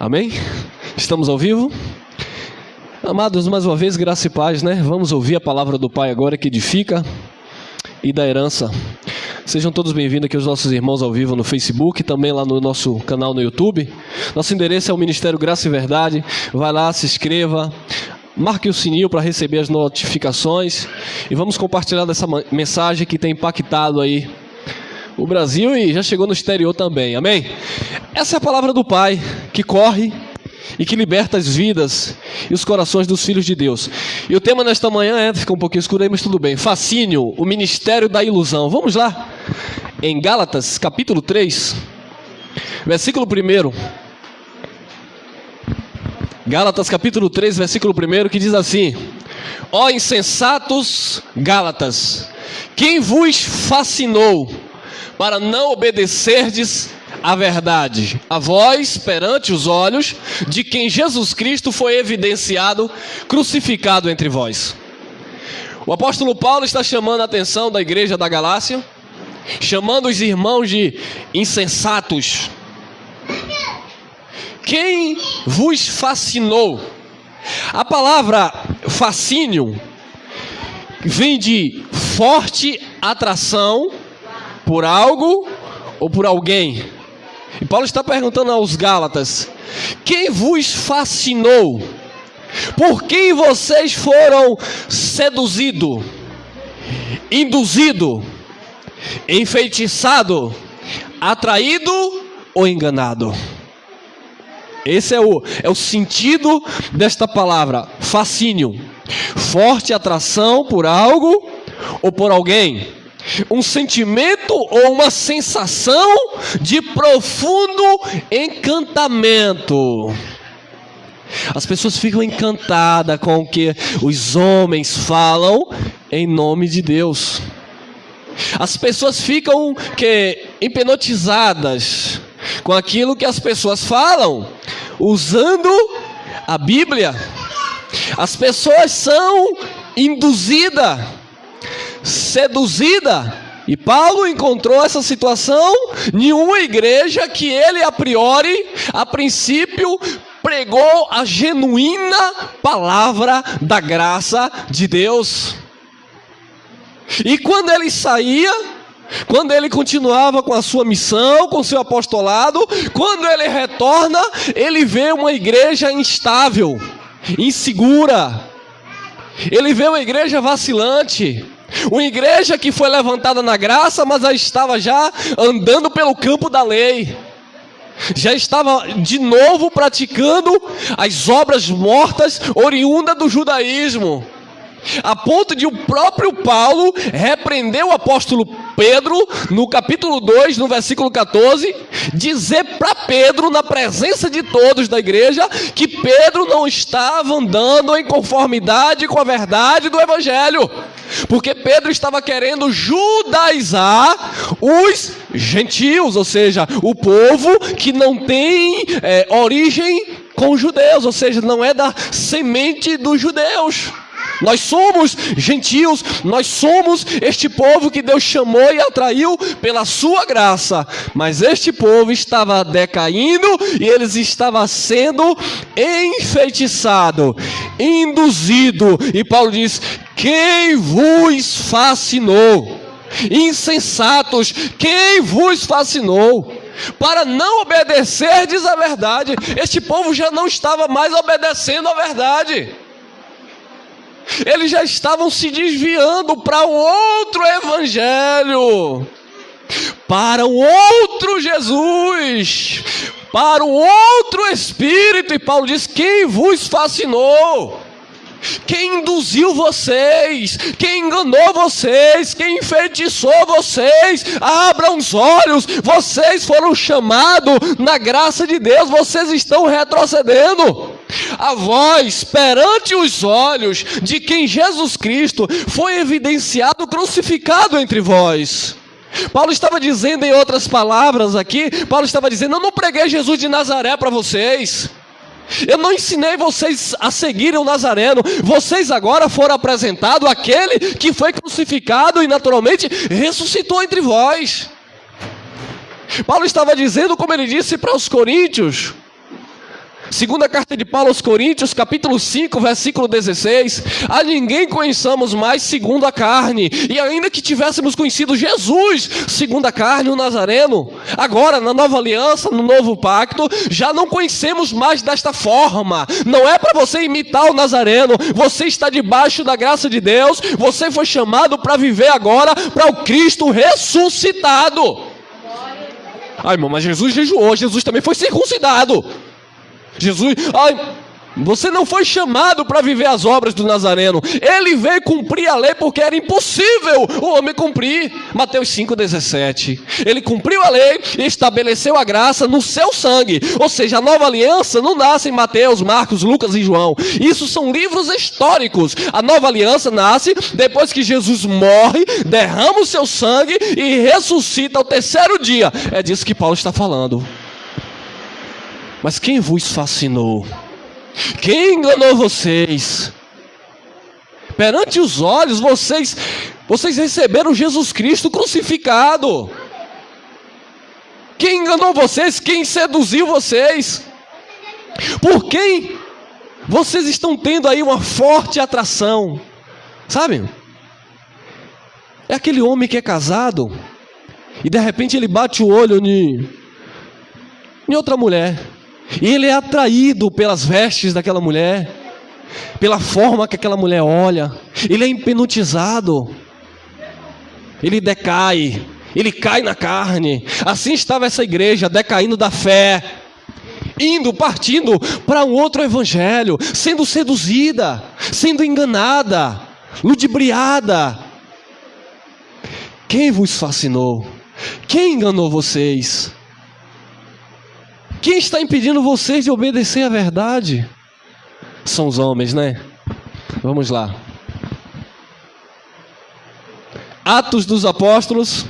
Amém? Estamos ao vivo? Amados, mais uma vez, graça e paz, né? Vamos ouvir a palavra do Pai agora que edifica e dá herança. Sejam todos bem-vindos aqui os nossos irmãos ao vivo no Facebook, também lá no nosso canal no YouTube. Nosso endereço é o Ministério Graça e Verdade. Vai lá, se inscreva, marque o sininho para receber as notificações e vamos compartilhar dessa mensagem que tem impactado aí o Brasil e já chegou no exterior também, amém? Essa é a palavra do Pai que corre e que liberta as vidas e os corações dos filhos de Deus. E o tema nesta manhã fica um pouquinho escuro aí, mas tudo bem. Fascínio, o ministério da ilusão. Vamos lá, em Gálatas capítulo 3, versículo 1. Gálatas capítulo 3, versículo 1, que diz assim: Ó insensatos Gálatas, quem vos fascinou para não obedecerdes a verdade, a vós perante os olhos de quem Jesus Cristo foi evidenciado, crucificado entre vós? O apóstolo Paulo está chamando a atenção da igreja da Galácia, chamando os irmãos de insensatos. Quem vos fascinou? A palavra fascínio vem de forte atração por algo ou por alguém. E Paulo está perguntando aos Gálatas: quem vos fascinou? Por quem vocês foram seduzidos, induzidos, enfeitiçados, atraídos ou enganados? Esse é o sentido desta palavra, fascínio. Forte atração por algo ou por alguém. Um sentimento ou uma sensação de profundo encantamento. As pessoas ficam encantadas com o que os homens falam em nome de Deus. As pessoas ficam hipnotizadas com aquilo que as pessoas falam, usando a Bíblia. As pessoas são induzidas, seduzida, e Paulo encontrou essa situação em uma igreja que ele a princípio pregou a genuína palavra da graça de Deus. E quando ele saía, quando ele continuava com a sua missão, com o seu apostolado, quando ele retorna, ele vê uma igreja instável, insegura. Ele vê uma igreja vacilante. Uma igreja que foi levantada na graça, mas já estava andando pelo campo da lei. Já estava de novo praticando as obras mortas oriundas do judaísmo. A ponto de o próprio Paulo repreender o apóstolo Pedro, no capítulo 2, no versículo 14, dizer para Pedro, na presença de todos da igreja, que Pedro não estava andando em conformidade com a verdade do evangelho, porque Pedro estava querendo judaizar os gentios, ou seja, o povo que não tem origem com os judeus, ou seja, não é da semente dos judeus. Nós somos gentios, nós somos este povo que Deus chamou e atraiu pela sua graça. Mas este povo estava decaindo e eles estavam sendo enfeitiçados, induzidos. E Paulo diz: quem vos fascinou? Insensatos, quem vos fascinou? Para não obedecerdes a verdade. Este povo já não estava mais obedecendo a verdade. Eles já estavam se desviando para um outro evangelho, para um outro Jesus, para um outro Espírito. E Paulo diz: quem vos fascinou? Quem induziu vocês? Quem enganou vocês? Quem enfeitiçou vocês? Abram os olhos. Vocês foram chamados na graça de Deus. Vocês estão retrocedendo. A vós, perante os olhos de quem Jesus Cristo foi evidenciado, crucificado entre vós. Paulo estava dizendo, em outras palavras aqui, Paulo estava dizendo: eu não preguei Jesus de Nazaré para vocês. Eu não ensinei vocês a seguirem o Nazareno. Vocês agora foram apresentados àquele que foi crucificado e naturalmente ressuscitou entre vós. Paulo estava dizendo, como ele disse para os coríntios, Segunda carta de Paulo aos Coríntios, capítulo 5, versículo 16. A ninguém conheçamos mais segundo a carne. E ainda que tivéssemos conhecido Jesus segundo a carne, o Nazareno, agora na nova aliança, no novo pacto, já não conhecemos mais desta forma. Não é para você imitar o Nazareno. Você está debaixo da graça de Deus. Você foi chamado para viver agora para o Cristo ressuscitado. Ai, irmão, mas Jesus jejuou. Jesus também foi circuncidado. Jesus, você não foi chamado para viver as obras do Nazareno. Ele veio cumprir a lei porque era impossível o homem cumprir. Mateus 5,17. Ele cumpriu a lei e estabeleceu a graça no seu sangue. Ou seja, a nova aliança não nasce em Mateus, Marcos, Lucas e João. Isso são livros históricos. A nova aliança nasce depois que Jesus morre, derrama o seu sangue e ressuscita ao terceiro dia. É disso que Paulo está falando. Mas quem vos fascinou? Quem enganou vocês? Perante os olhos, vocês receberam Jesus Cristo crucificado. Quem enganou vocês? Quem seduziu vocês? Por quem vocês estão tendo aí uma forte atração? Sabe? É aquele homem que é casado e de repente ele bate o olho em outra mulher. E ele é atraído pelas vestes daquela mulher, pela forma que aquela mulher olha. Ele é hipnotizado. Ele decai. Ele cai na carne. Assim estava essa igreja, decaindo da fé, partindo para um outro evangelho, sendo seduzida, sendo enganada, ludibriada. Quem vos fascinou? Quem enganou vocês? Quem está impedindo vocês de obedecer à verdade? São os homens, né? Vamos lá. Atos dos Apóstolos,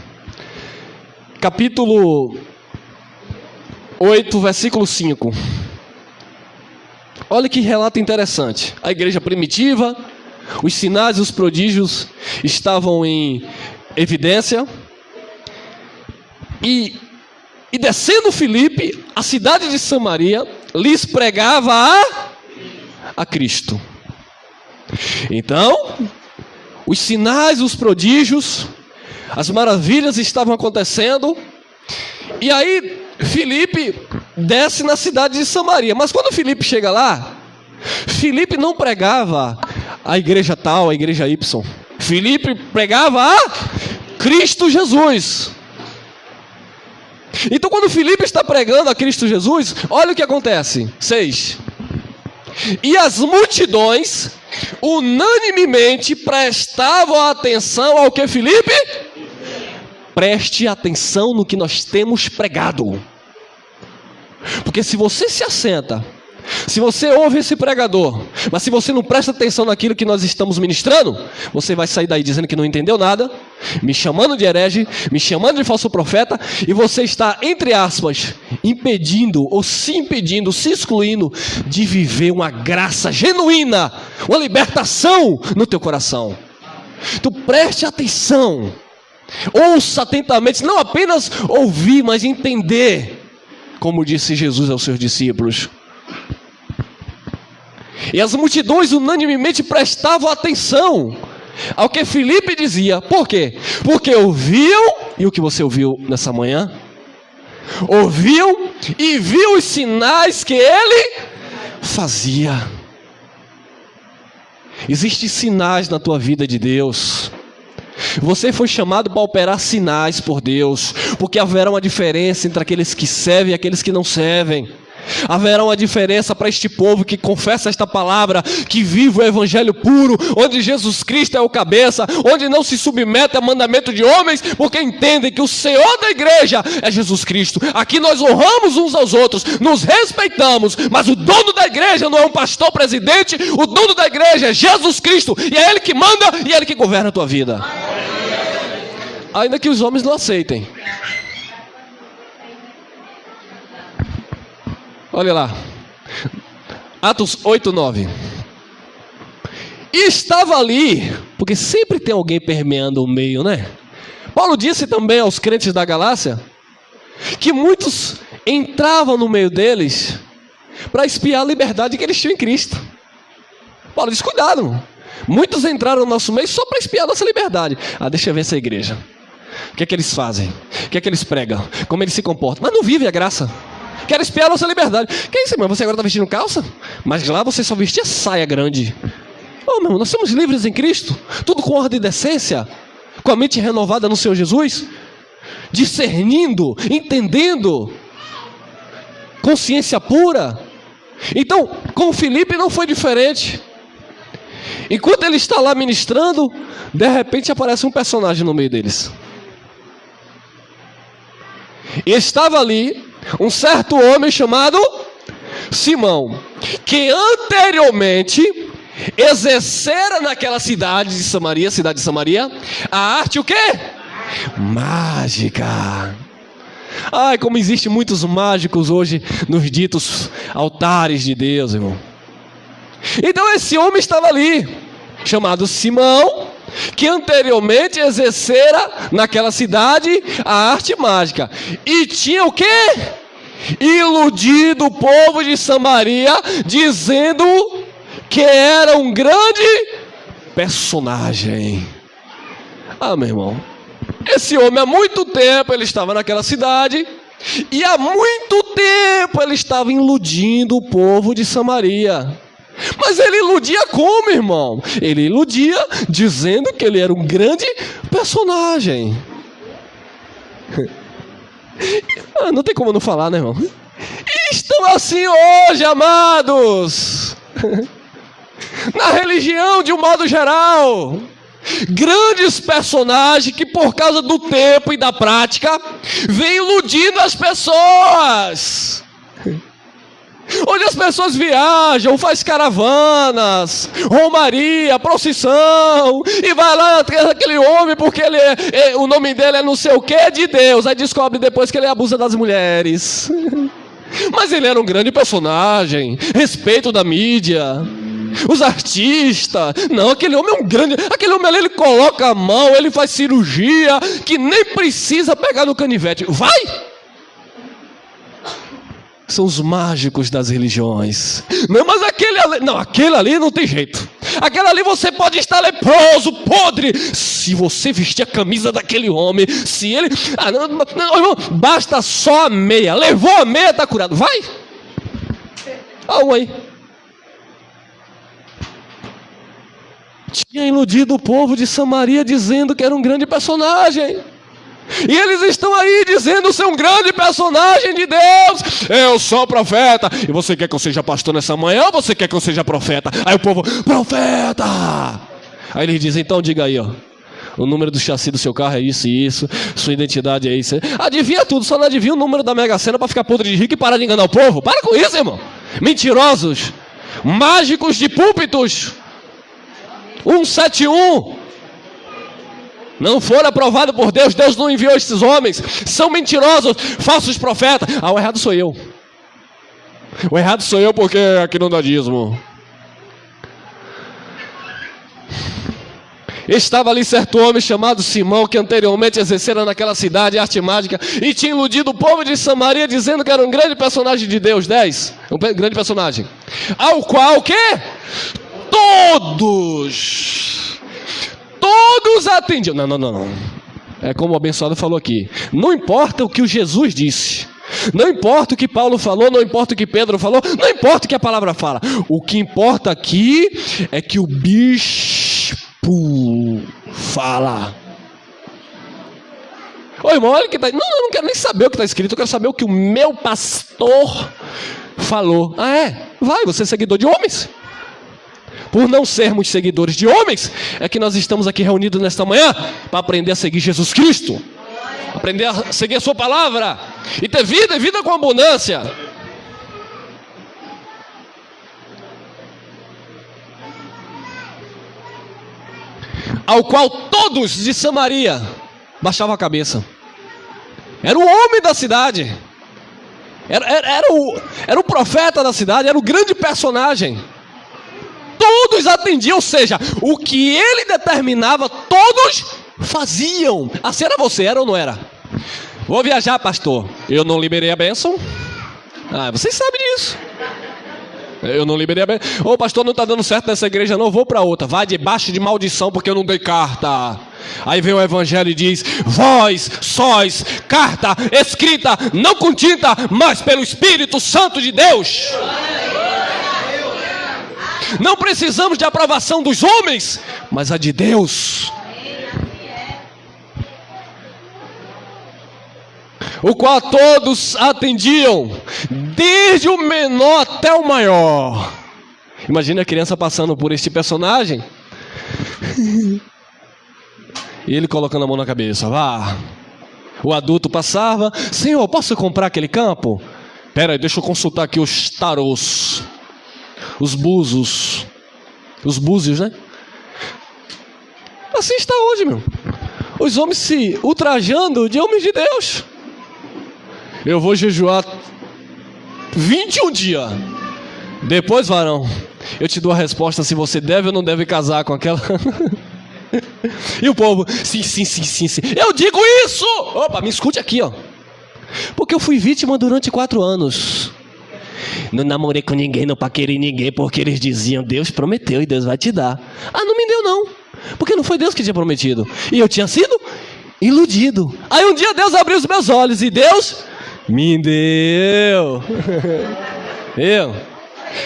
capítulo 8, versículo 5. Olha que relato interessante. A igreja primitiva, os sinais e os prodígios estavam em evidência. E descendo Filipe, a cidade de Samaria, lhes pregava a Cristo. Então, os sinais, os prodígios, as maravilhas estavam acontecendo. E aí, Filipe desce na cidade de Samaria. Mas quando Filipe chega lá, Filipe não pregava a igreja tal, a igreja Y. Filipe pregava a Cristo Jesus. Então quando Filipe está pregando a Cristo Jesus, olha o que acontece. 6. E as multidões unanimemente prestavam atenção ao que Filipe? Preste atenção no que nós temos pregado. Porque se você se assenta, se você ouve esse pregador, mas se você não presta atenção naquilo que nós estamos ministrando, você vai sair daí dizendo que não entendeu nada, me chamando de herege, me chamando de falso profeta, e você está, entre aspas, impedindo, se excluindo de viver uma graça genuína, uma libertação no teu coração. Então preste atenção, ouça atentamente, não apenas ouvir, mas entender, como disse Jesus aos seus discípulos. E as multidões unanimemente prestavam atenção ao que Filipe dizia. Por quê? Porque ouviam, e o que você ouviu nessa manhã? Ouviu e viu os sinais que ele fazia. Existem sinais na tua vida de Deus. Você foi chamado para operar sinais por Deus, porque haverá uma diferença entre aqueles que servem e aqueles que não servem. Haverá uma diferença para este povo que confessa esta palavra, que vive o evangelho puro, onde Jesus Cristo é o cabeça, onde não se submete a mandamento de homens, porque entendem que o Senhor da igreja é Jesus Cristo. Aqui nós honramos uns aos outros, nos respeitamos, mas o dono da igreja não é um pastor presidente, o dono da igreja é Jesus Cristo, e é Ele que manda e é Ele que governa a tua vida. Ainda que os homens não aceitem. Olha lá, Atos 8, 9. E estava ali, porque sempre tem alguém permeando o meio, né? Paulo disse também aos crentes da Galácia, que muitos entravam no meio deles, para espiar a liberdade que eles tinham em Cristo. Paulo diz, cuidado. Muitos entraram no nosso meio só para espiar a nossa liberdade. Deixa eu ver essa igreja. O que é que eles fazem? O que é que eles pregam? Como eles se comportam? Mas não vivem a graça. Querem espiar a nossa liberdade. Que é isso, irmão? Você agora está vestindo calça? Mas lá você só vestia saia grande. Meu irmão, nós somos livres em Cristo. Tudo com ordem e decência. Com a mente renovada no Senhor Jesus. Discernindo, entendendo. Consciência pura. Então, com Filipe não foi diferente. Enquanto ele está lá ministrando, de repente aparece um personagem no meio deles. E estava ali um certo homem chamado Simão, que anteriormente exercera naquela cidade de Samaria, a arte o quê? Mágica. Ai, como existem muitos mágicos hoje nos ditos altares de Deus, irmão. Então esse homem estava ali, chamado Simão, que anteriormente exercera naquela cidade a arte mágica. E tinha o quê? Iludido o povo de Samaria, dizendo que era um grande personagem. Meu irmão, esse homem há muito tempo ele estava naquela cidade, e há muito tempo ele estava iludindo o povo de Samaria. Mas ele iludia como, irmão? Ele iludia dizendo que ele era um grande personagem. Não tem como não falar, né, irmão? E estão assim hoje, amados. Na religião, de um modo geral. Grandes personagens que por causa do tempo e da prática vêm iludindo as pessoas. Onde as pessoas viajam, faz caravanas, romaria, procissão, e vai lá aquele homem porque o nome dele é não sei o que de Deus, aí descobre depois que ele abusa das mulheres. Mas ele era um grande personagem, respeito da mídia, os artistas. Não, aquele homem é um grande, aquele homem ali ele coloca a mão, ele faz cirurgia, que nem precisa pegar no canivete. Vai! São os mágicos das religiões. Não, mas aquele ali não tem jeito. Aquele ali você pode estar leproso, podre. Se você vestir a camisa daquele homem, se ele... não, irmão, basta só a meia. Levou a meia, está curado. Vai. Aí. Tinha iludido o povo de Samaria dizendo que era um grande personagem. E eles estão aí dizendo ser um grande personagem de Deus. Eu sou profeta. E você quer que eu seja pastor nessa manhã ou você quer que eu seja profeta? Aí o povo, profeta. Aí eles dizem, então diga aí, ó. O número do chassi do seu carro é isso e isso. Sua identidade é isso. Adivinha tudo, só não adivinha o número da Mega Sena para ficar podre de rico e parar de enganar o povo. Para com isso, irmão. Mentirosos. Mágicos de púlpitos. 171. Não foram aprovados por Deus. Deus não enviou esses homens. São mentirosos, falsos profetas. O errado sou eu. O errado sou eu porque aqui não dá dízimo. Estava ali certo homem chamado Simão, que anteriormente exercera naquela cidade arte mágica e tinha iludido o povo de Samaria dizendo que era um grande personagem de Deus. 10. Um grande personagem. Ao qual o quê? Todos atendiam. Não. É como o abençoado falou aqui. Não importa o que o Jesus disse. Não importa o que Paulo falou. Não importa o que Pedro falou. Não importa o que a palavra fala. O que importa aqui é que o bispo fala. Ô irmão, olha o que está... Não, eu não quero nem saber o que está escrito. Eu quero saber o que o meu pastor falou. Vai, você é seguidor de homens. Por não sermos seguidores de homens, é que nós estamos aqui reunidos nesta manhã para aprender a seguir Jesus Cristo, aprender a seguir a sua palavra e ter vida e vida com abundância. Ao qual todos de Samaria baixavam a cabeça. Era o homem da cidade, era o profeta da cidade, era o grande personagem. Todos atendiam, ou seja, o que ele determinava, todos faziam. Assim era você, era ou não era? Vou viajar, pastor. Eu não liberei a bênção? Vocês sabem disso. Eu não liberei a bênção. Ô pastor, não está dando certo nessa igreja não, vou para outra. Vai debaixo de maldição porque eu não dei carta. Aí vem o evangelho e diz: vós sois carta escrita, não com tinta, mas pelo Espírito Santo de Deus. Não precisamos de aprovação dos homens, mas a de Deus. O qual todos atendiam, desde o menor até o maior. Imagina a criança passando por este personagem e ele colocando a mão na cabeça. Vá. O adulto passava: Senhor, posso comprar aquele campo? Pera aí, deixa eu consultar aqui os tarôs, os búzios, né? Assim está hoje, meu. Os homens se ultrajando de homens de Deus. Eu vou jejuar 21 dias. Depois, varão, eu te dou a resposta se você deve ou não deve casar com aquela. E o povo: sim. Eu digo isso. Opa, me escute aqui, ó. Porque eu fui vítima durante 4 anos. Não namorei com ninguém, não paquerei ninguém, porque eles diziam: Deus prometeu e Deus vai te dar. Ah, não me deu não, porque não foi Deus que tinha prometido. E eu tinha sido iludido. Aí um dia Deus abriu os meus olhos e Deus me deu.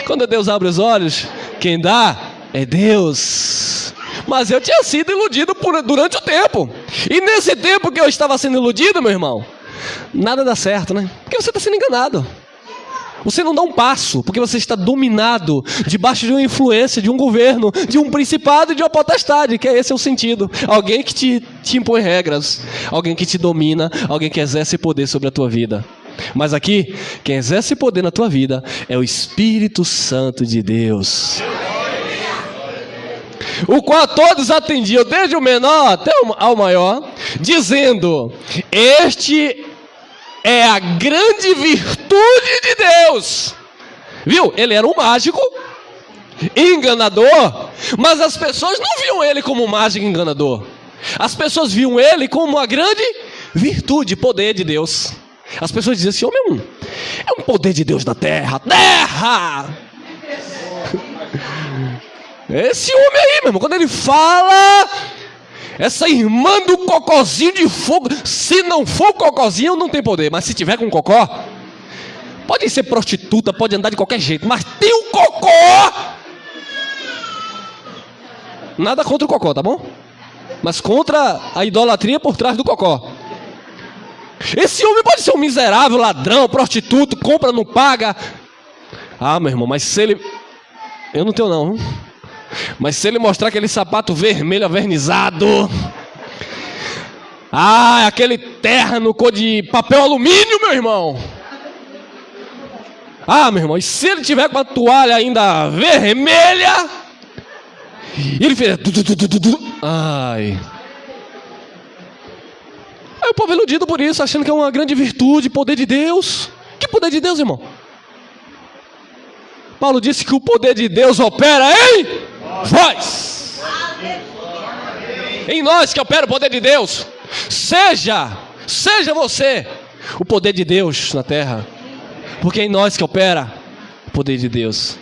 Quando Deus abre os olhos, quem dá é Deus. Mas eu tinha sido iludido durante o tempo. E nesse tempo que eu estava sendo iludido, meu irmão, nada dá certo, né? Porque você está sendo enganado. Você não dá um passo, porque você está dominado debaixo de uma influência, de um governo, de um principado e de uma potestade, que esse é o sentido. Alguém que te impõe regras, alguém que te domina, alguém que exerce poder sobre a tua vida. Mas aqui, quem exerce poder na tua vida é o Espírito Santo de Deus, o qual todos atendiam, desde o menor até ao maior, dizendo: este é a grande virtude de Deus. Viu? Ele era um mágico, enganador, mas as pessoas não viam ele como um mágico enganador. As pessoas viam ele como uma grande virtude, poder de Deus. As pessoas diziam: esse homem é um poder de Deus na terra. Esse homem aí, meu irmão, quando ele fala, essa irmã do cocozinho de fogo, se não for cocozinho, não tem poder. Mas se tiver com cocó, pode ser prostituta, pode andar de qualquer jeito, mas tem o cocó. Nada contra o cocó, tá bom? Mas contra a idolatria por trás do cocó. Esse homem pode ser um miserável, ladrão, prostituto, compra, não paga. Ah, meu irmão, mas se ele... Eu não tenho não. Mas se ele mostrar aquele sapato vermelho avernizado, aquele terno cor de papel alumínio, meu irmão. Meu irmão, e se ele tiver com a toalha ainda vermelha, e ele fez... Aí o povo é iludido por isso, achando que é uma grande virtude, poder de Deus. Que poder de Deus, irmão? Paulo disse que o poder de Deus opera em vós, em nós que opera o poder de Deus. Seja você o poder de Deus na terra, porque é em nós que opera o poder de Deus.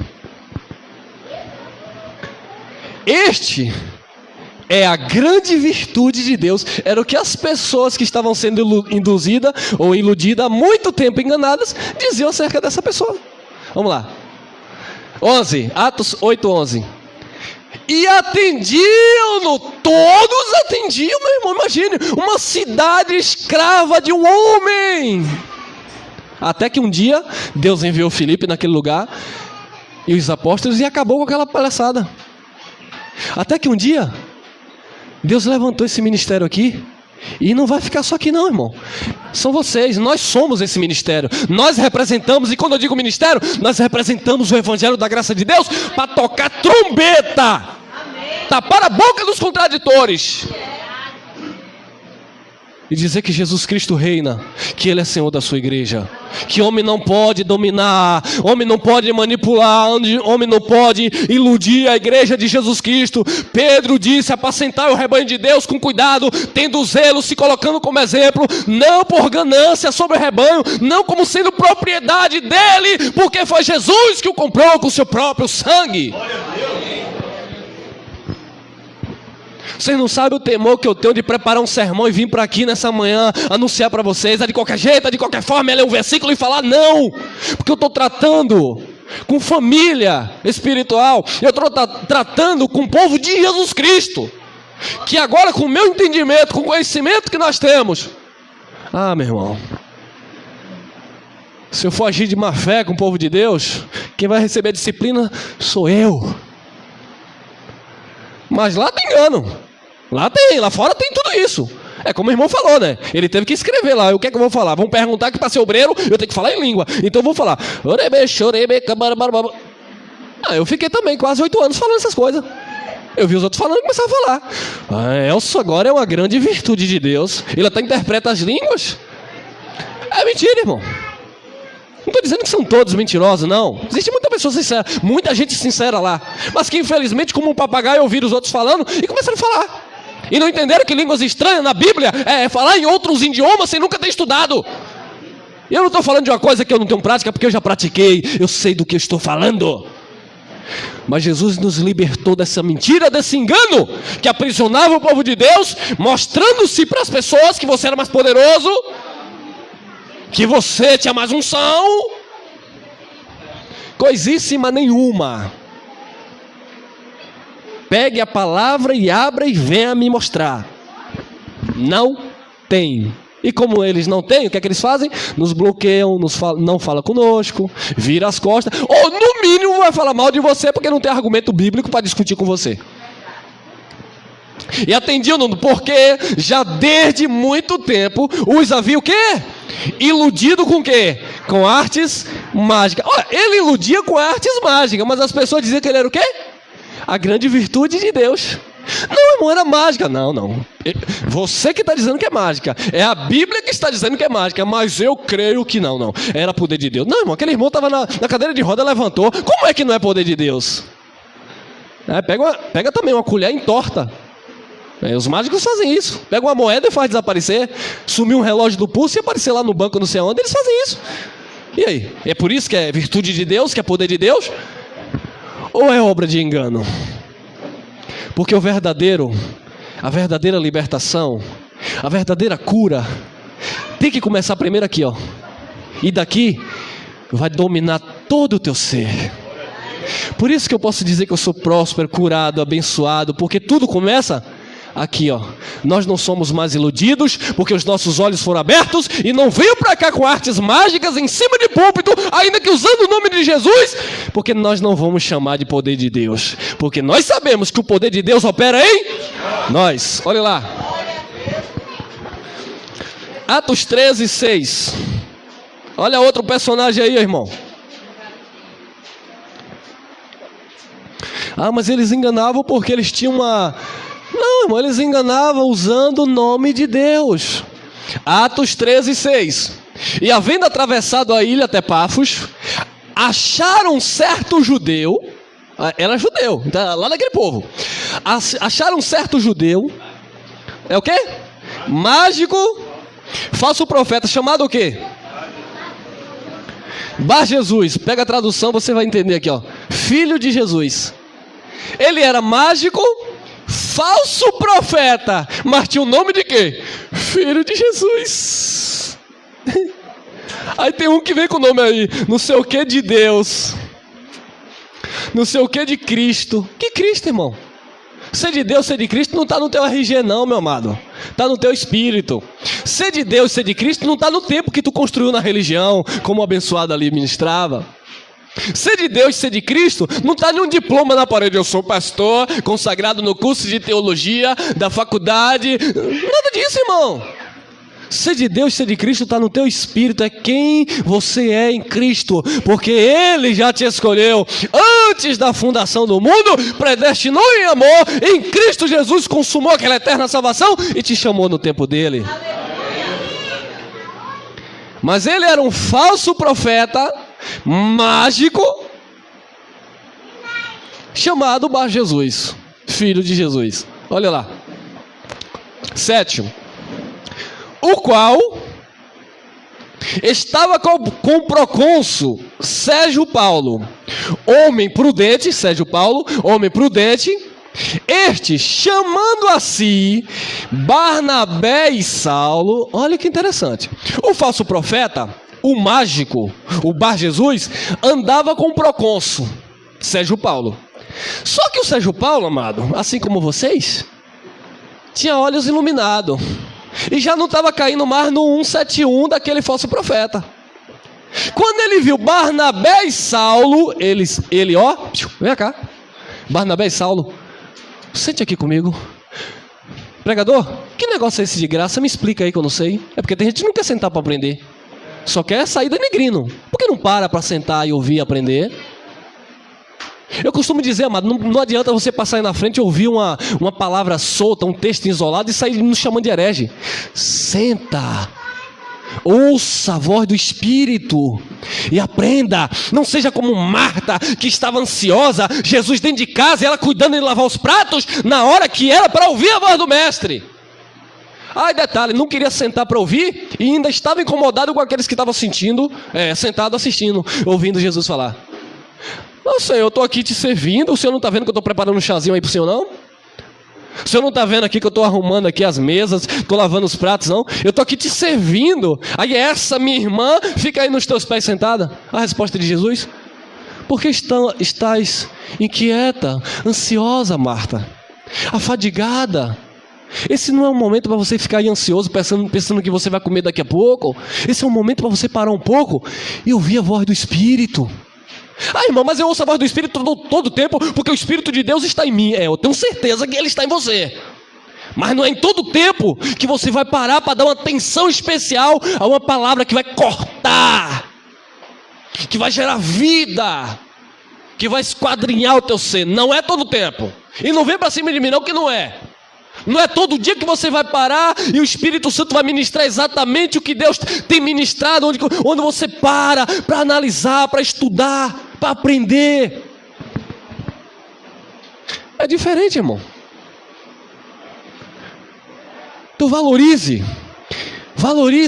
Este é a grande virtude de Deus. Era o que as pessoas que estavam sendo induzidas ou iludidas há muito tempo, enganadas, diziam acerca dessa pessoa. Vamos lá. 11, Atos 8:11. E atendiam-no, todos atendiam, meu irmão. Imagine, uma cidade escrava de um homem. Até que um dia, Deus enviou Filipe naquele lugar, e os apóstolos, e acabou com aquela palhaçada. Até que um dia, Deus levantou esse ministério aqui, e não vai ficar só aqui não, irmão. São vocês, nós somos esse ministério. Nós representamos, e quando eu digo ministério, nós representamos o evangelho da graça de Deus para tocar trombeta, tapar a boca dos contraditores e dizer que Jesus Cristo reina, que Ele é Senhor da sua igreja, que homem não pode dominar, homem não pode manipular, homem não pode iludir a igreja de Jesus Cristo. Pedro disse: apacentai o rebanho de Deus com cuidado, tendo zelo, se colocando como exemplo, não por ganância sobre o rebanho, não como sendo propriedade dele, porque foi Jesus que o comprou com o seu próprio sangue. Vocês não sabem o temor que eu tenho de preparar um sermão e vir para aqui nessa manhã anunciar para vocês, de qualquer jeito, de qualquer forma, ler um versículo e falar não, porque eu estou tratando com família espiritual, eu estou tratando com o povo de Jesus Cristo, que agora, com o meu entendimento, com o conhecimento que nós temos, meu irmão, se eu for agir de má fé com o povo de Deus, quem vai receber a disciplina sou eu. Mas lá tem engano, lá fora tem tudo isso. É como o irmão falou, né? Ele teve que escrever lá. O que é que eu vou falar? Vão perguntar que para ser obreiro eu tenho que falar em língua. Então eu vou falar. Eu fiquei também quase 8 anos falando essas coisas. Eu vi os outros falando e começava a falar. Elcio agora é uma grande virtude de Deus. Ele até interpreta as línguas. É mentira, irmão. Não estou dizendo que são todos mentirosos, não. Existe muita pessoa sincera, muita gente sincera lá, mas que infelizmente, como um papagaio, ouviram os outros falando e começaram a falar. E não entenderam que línguas estranhas na Bíblia é falar em outros idiomas sem nunca ter estudado. E eu não estou falando de uma coisa que eu não tenho prática, porque eu já pratiquei, eu sei do que eu estou falando. Mas Jesus nos libertou dessa mentira, desse engano que aprisionava o povo de Deus, mostrando-se para as pessoas que você era mais poderoso, que você tinha mais unção. Coisíssima nenhuma. Pegue a palavra e abra e venha me mostrar. Não tem. E como eles não têm, o que é que eles fazem? Nos bloqueiam, não fala conosco, vira as costas, ou no mínimo vai falar mal de você porque não tem argumento bíblico para discutir com você. E atendiam, porque já desde muito tempo os havia o quê? Iludido com o quê? Com artes mágicas. Olha, ele iludia com artes mágicas, mas as pessoas diziam que ele era o quê? A grande virtude de Deus. Não, irmão, era mágica. Não. Você que está dizendo que é mágica. É a Bíblia que está dizendo que é mágica, mas eu creio que não. Era poder de Deus. Não, irmão, aquele irmão estava na cadeira de roda, levantou. Como é que não é poder de Deus? Pega também uma colher e entorta. Os mágicos fazem isso. Pega uma moeda e faz desaparecer. Sumir um relógio do pulso e aparecer lá no banco não sei onde. Eles fazem isso. E aí? É por isso que é virtude de Deus, que é poder de Deus? Ou é obra de engano? Porque a verdadeira libertação, a verdadeira cura, tem que começar primeiro aqui, ó. E daqui vai dominar todo o teu ser. Por isso que eu posso dizer que eu sou próspero, curado, abençoado, porque tudo começa aqui, ó. Nós não somos mais iludidos, porque os nossos olhos foram abertos e não veio para cá com artes mágicas em cima de púlpito, ainda que usando o nome de Jesus, porque nós não vamos chamar de poder de Deus, porque nós sabemos que o poder de Deus opera em nós. Olha lá, Atos 13:6. Olha outro personagem aí, irmão. Mas eles enganavam porque eles tinham uma... Não, irmão, eles enganavam usando o nome de Deus. Atos 13:6. E havendo atravessado a ilha até Pafos, acharam certo judeu, era judeu, lá daquele povo, acharam certo judeu, é o quê? Mágico, falso profeta, chamado o quê? Bar Jesus. Pega a tradução, você vai entender aqui, ó. Filho de Jesus. Ele era mágico, falso profeta, mas tinha o nome de quê? Filho de Jesus. Aí tem um que vem com o nome aí, não sei o que de Deus, não sei o que de Cristo. Que Cristo, irmão? Ser de Deus, ser de Cristo não está no teu RG não, meu amado. Está no teu espírito. Ser de Deus, ser de Cristo não está no tempo que tu construiu na religião, como o abençoado ali ministrava. Ser de Deus, ser de Cristo, não está nenhum diploma na parede. Eu sou pastor, consagrado no curso de teologia da faculdade. Nada disso, irmão. Ser de Deus, ser de Cristo está no teu espírito. É quem você é em Cristo, porque Ele já te escolheu antes da fundação do mundo, predestinou em amor, em Cristo Jesus consumou aquela eterna salvação e te chamou no tempo dele. Mas ele era um falso profeta, mágico, chamado Bar Jesus, filho de Jesus. Olha lá. 7. O qual estava com o procônsul Sérgio Paulo, homem prudente, Sérgio Paulo, homem prudente, este chamando a si Barnabé e Saulo. Olha que interessante. O falso profeta, o mágico, o Bar Jesus, andava com o procônsul Sérgio Paulo. Só que o Sérgio Paulo, amado, assim como vocês, tinha olhos iluminados e já não estava caindo mais no 171 daquele falso profeta. Quando ele viu Barnabé e Saulo, ele ó, vem cá, Barnabé e Saulo, sente aqui comigo. Pregador, que negócio é esse de graça? Me explica aí que eu não sei. É porque tem gente que não quer sentar para aprender, só quer sair denegrino. Por que não para sentar e ouvir e aprender? Eu costumo dizer, amado, não adianta você passar aí na frente e ouvir uma palavra solta, um texto isolado e sair nos chamando de herege. Senta, ouça a voz do Espírito e aprenda. Não seja como Marta, que estava ansiosa, Jesus dentro de casa e ela cuidando de lavar os pratos, na hora que era para ouvir a voz do mestre. Ai, detalhe, não queria sentar para ouvir e ainda estava incomodado com aqueles que estavam sentado assistindo, ouvindo Jesus falar. Não, Senhor, eu estou aqui te servindo. O Senhor não está vendo que eu estou preparando um chazinho aí para o Senhor, não? O Senhor não está vendo aqui que eu estou arrumando aqui as mesas, estou lavando os pratos, não? Eu estou aqui te servindo. Aí essa minha irmã fica aí nos teus pés sentada. A resposta de Jesus: por que estás inquieta, ansiosa, Marta? Afadigada? Esse não é um momento para você ficar aí ansioso, pensando que você vai comer daqui a pouco. Esse é um momento para você parar um pouco e ouvir a voz do Espírito. Ah, irmão, mas eu ouço a voz do Espírito todo o tempo, porque o Espírito de Deus está em mim. Eu tenho certeza que Ele está em você. Mas não é em todo o tempo que você vai parar para dar uma atenção especial a uma palavra que vai cortar, que vai gerar vida, que vai esquadrinhar o teu ser. Não é todo o tempo. E não vem para cima de mim não, que não é. Não é todo dia que você vai parar e o Espírito Santo vai ministrar exatamente o que Deus tem ministrado, onde você para analisar, para estudar, para aprender. É diferente, irmão. Então valorize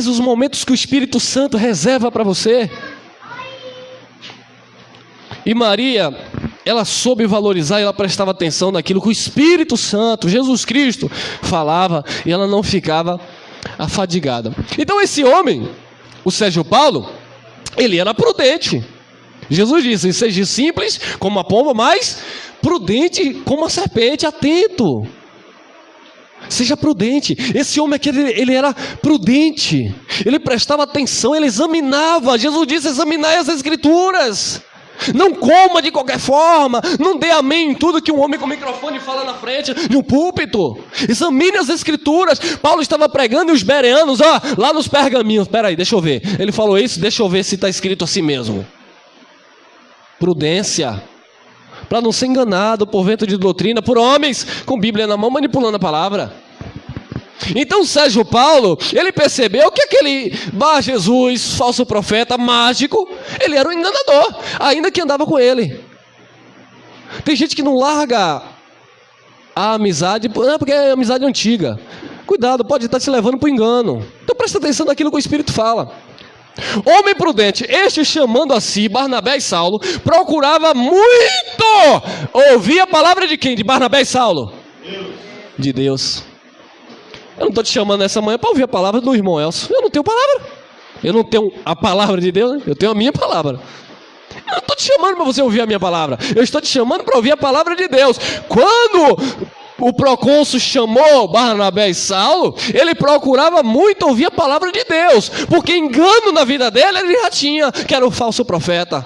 os momentos que o Espírito Santo reserva para você. E Maria, ela soube valorizar e ela prestava atenção naquilo que o Espírito Santo, Jesus Cristo, falava, e ela não ficava afadigada. Então esse homem, o Sérgio Paulo, ele era prudente. Jesus disse: seja simples como a pomba, mas prudente como a serpente, atento. Seja prudente. Esse homem aqui, ele era prudente, ele prestava atenção, ele examinava. Jesus disse: examinai as Escrituras. Não coma de qualquer forma. Não dê amém em tudo que um homem com microfone fala na frente de um púlpito. Examine as Escrituras. Paulo estava pregando e os bereanos, lá nos pergaminhos. Espera aí, deixa eu ver. Ele falou isso, deixa eu ver se está escrito assim mesmo. Prudência, para não ser enganado por vento de doutrina, por homens com Bíblia na mão manipulando a palavra. Então Sérgio Paulo, ele percebeu que aquele Bar Jesus, falso profeta, mágico, ele era um enganador, ainda que andava com ele. Tem gente que não larga a amizade, porque é amizade antiga. Cuidado, pode estar te levando para o engano. Então presta atenção naquilo que o Espírito fala. Homem prudente, este chamando a si Barnabé e Saulo, procurava muito ouvir a palavra de quem? De Barnabé e Saulo? De Deus. Eu não estou te chamando nessa manhã para ouvir a palavra do irmão Elcio. Eu não tenho palavra. Eu não tenho a palavra de Deus, eu tenho a minha palavra. Eu não estou te chamando para você ouvir a minha palavra. Eu estou te chamando para ouvir a palavra de Deus. Quando o procônsul chamou Barnabé e Saulo, ele procurava muito ouvir a palavra de Deus, porque engano na vida dele ele já tinha, que era o falso profeta.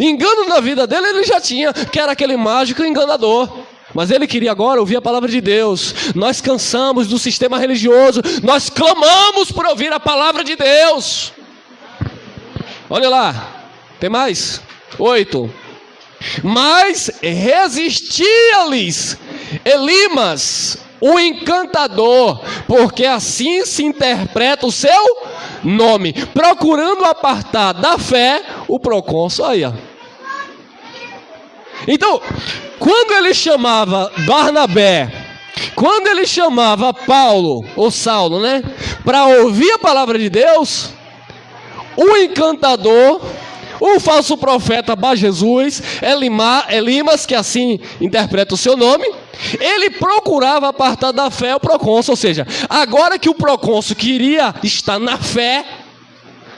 Engano na vida dele ele já tinha, que era aquele mágico enganador. Mas ele queria agora ouvir a palavra de Deus. Nós cansamos do sistema religioso, nós clamamos por ouvir a palavra de Deus. Olha lá, tem mais? 8. Mas resistia-lhes Elimas, o encantador, porque assim se interpreta o seu nome, procurando apartar da fé o procônsul. Aí, ó. Então, quando ele chamava Barnabé, quando ele chamava Paulo, ou Saulo, né, para ouvir a palavra de Deus, o encantador, o falso profeta Bar Jesus, Elimas, que assim interpreta o seu nome, ele procurava apartar da fé o procônsul. Ou seja, agora que o procônsul queria estar na fé,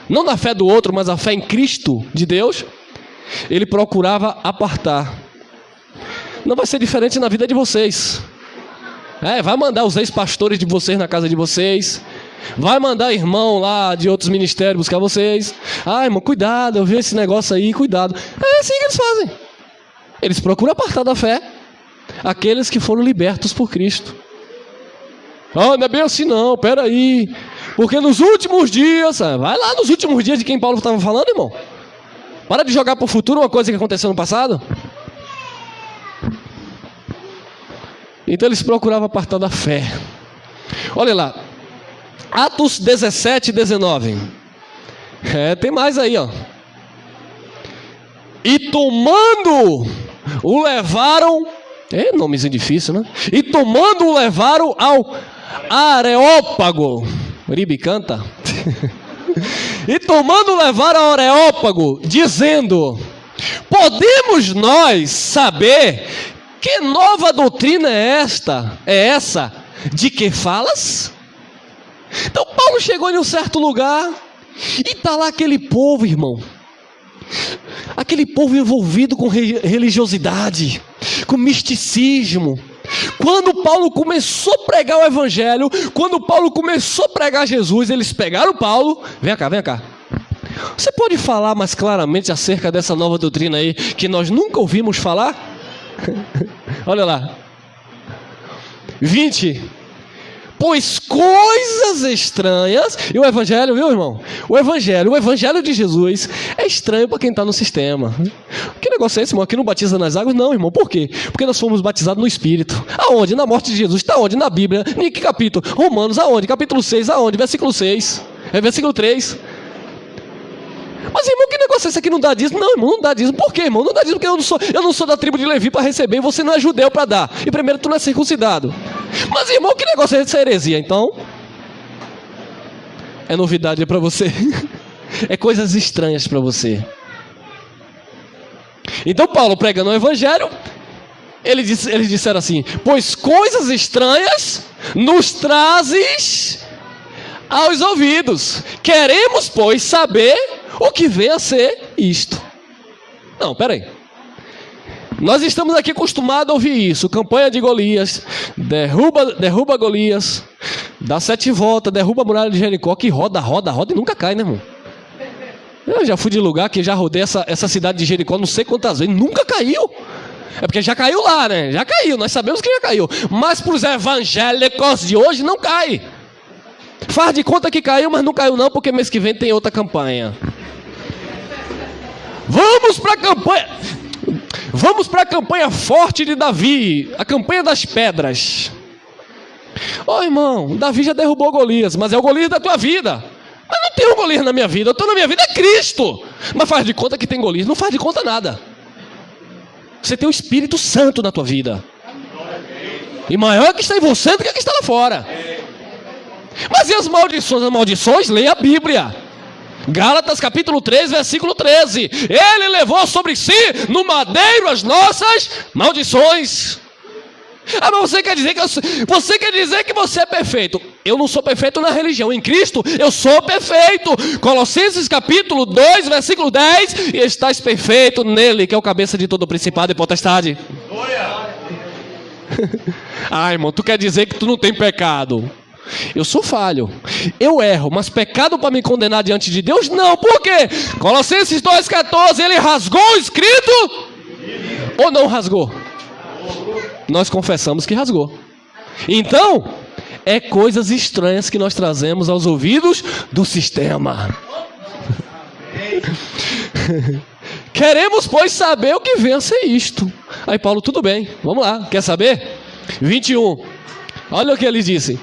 não na fé do outro, mas a fé em Cristo de Deus, ele procurava apartar. Não vai ser diferente na vida de vocês. Vai mandar os ex-pastores de vocês na casa de vocês. Vai mandar irmão lá de outros ministérios buscar vocês. Irmão, cuidado, eu vi esse negócio aí, cuidado. É assim que eles fazem. Eles procuram apartar da fé aqueles que foram libertos por Cristo. Não é bem assim não, peraí. Porque nos últimos dias, vai lá nos últimos dias de quem Paulo estava falando, irmão. Para de jogar para o futuro uma coisa que aconteceu no passado. Então eles procuravam apartar da fé. Olha lá, Atos 17, 19. Tem mais aí, ó. E tomando, o levaram. Nomezinho difícil, né? E tomando, o levaram ao Areópago. Uribe canta. E tomando, levaram ao Areópago, dizendo: podemos nós saber que nova doutrina é essa de que falas? Então Paulo chegou em um certo lugar e está lá aquele povo, irmão. Aquele povo envolvido com religiosidade, com misticismo. Quando Paulo começou a pregar o evangelho, quando Paulo começou a pregar Jesus, eles pegaram Paulo. Vem cá. Você pode falar mais claramente acerca dessa nova doutrina aí, que nós nunca ouvimos falar? Olha lá, 20. Pois coisas estranhas. E o evangelho, viu, irmão? O evangelho de Jesus é estranho para quem está no sistema. Que negócio é esse, irmão? Aqui não batiza nas águas? Não, irmão. Por quê? Porque nós fomos batizados no Espírito. Aonde? Na morte de Jesus. Está onde? Na Bíblia. Em que capítulo? Romanos. Aonde? Capítulo 6. Aonde? Versículo 6. Versículo 3. Mas, irmão, que negócio é esse aqui? Não dá dízimo? Não, irmão, não dá dízimo. Por quê, irmão? Não dá dízimo porque eu não sou da tribo de Levi para receber, e você não é judeu para dar. E primeiro, tu não é circuncidado. Mas, irmão, que negócio é essa heresia? Então, é novidade para você. É coisas estranhas para você. Então, Paulo pregando o evangelho, eles disseram assim: pois coisas estranhas nos trazes aos ouvidos. Queremos, pois, saber o que vem a ser isto. Não, peraí. Nós estamos aqui acostumados a ouvir isso. Campanha de Golias. Derruba Golias. Dá 7 voltas. Derruba a muralha de Jericó. Que roda e nunca cai, né, irmão? Eu já fui de lugar que já rodei essa cidade de Jericó não sei quantas vezes. Nunca caiu. É porque já caiu lá, né? Já caiu. Nós sabemos que já caiu. Mas para os evangélicos de hoje não cai. Faz de conta que caiu, mas não caiu não, porque mês que vem tem outra campanha. Vamos para a campanha forte de Davi, a campanha das pedras. Irmão, Davi já derrubou Golias, mas é o Golias da tua vida. Mas não tem um Golias na minha vida, eu estou na minha vida é Cristo. Mas faz de conta que tem Golias, não faz de conta nada. Você tem o Espírito Santo na tua vida. E maior que está em você do que está lá fora. Mas e as maldições? As maldições, leia a Bíblia. Gálatas capítulo 3, versículo 13. Ele levou sobre si no madeiro as nossas maldições. Mas você quer dizer que você é perfeito? Eu não sou perfeito na religião. Em Cristo eu sou perfeito. Colossenses capítulo 2, versículo 10. E estás perfeito nele, que é o cabeça de todo principado e potestade. Irmão, tu quer dizer que tu não tem pecado? Eu sou falho, eu erro, mas pecado para me condenar diante de Deus? Não, por quê? Colossenses 2,14, ele rasgou o escrito ou não rasgou? Nós confessamos que rasgou. Então, é coisas estranhas que nós trazemos aos ouvidos do sistema. Queremos, pois, saber o que vem a ser isto. Aí Paulo, tudo bem, vamos lá, quer saber? 21. Olha o que ele disse.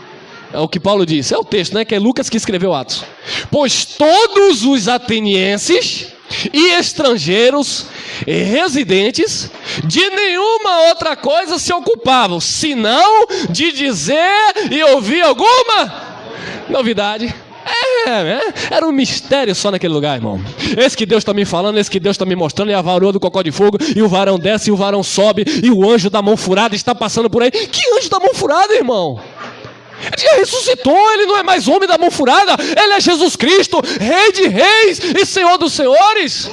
É o que Paulo disse. É o texto, né? Que é Lucas que escreveu Atos. Pois todos os atenienses e estrangeiros e residentes de nenhuma outra coisa se ocupavam, senão de dizer e ouvir alguma novidade. Era um mistério só naquele lugar, irmão. Esse que Deus está me falando, esse que Deus está me mostrando, e a varoa do cocó de fogo, e o varão desce, e o varão sobe, e o anjo da mão furada está passando por aí. Que anjo da mão furada, irmão? Ele já ressuscitou, ele não é mais homem da mão furada, ele é Jesus Cristo, Rei de reis e Senhor dos senhores.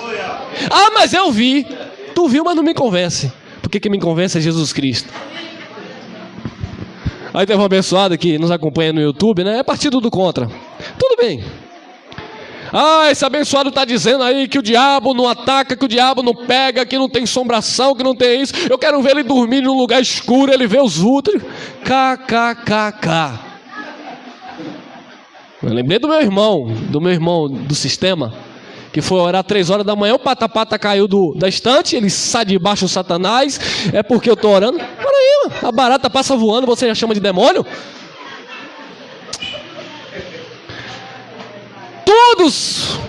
Ah, mas eu vi. Tu viu, mas não me convence. Porque quem me convence é Jesus Cristo. Aí teve uma abençoada que nos acompanha no YouTube, né? É partido do contra. Tudo bem. Ah, esse abençoado está dizendo aí que o diabo não ataca, que o diabo não pega, que não tem assombração, que não tem isso. Eu quero ver ele dormir num lugar escuro, ele vê os vultos. KKKK. Eu lembrei do meu irmão do sistema, que foi orar 3 horas da manhã, o pata-pata caiu da estante, ele sai debaixo do Satanás. É porque eu estou orando. Para aí, mano. A barata passa voando, você já chama de demônio? Todos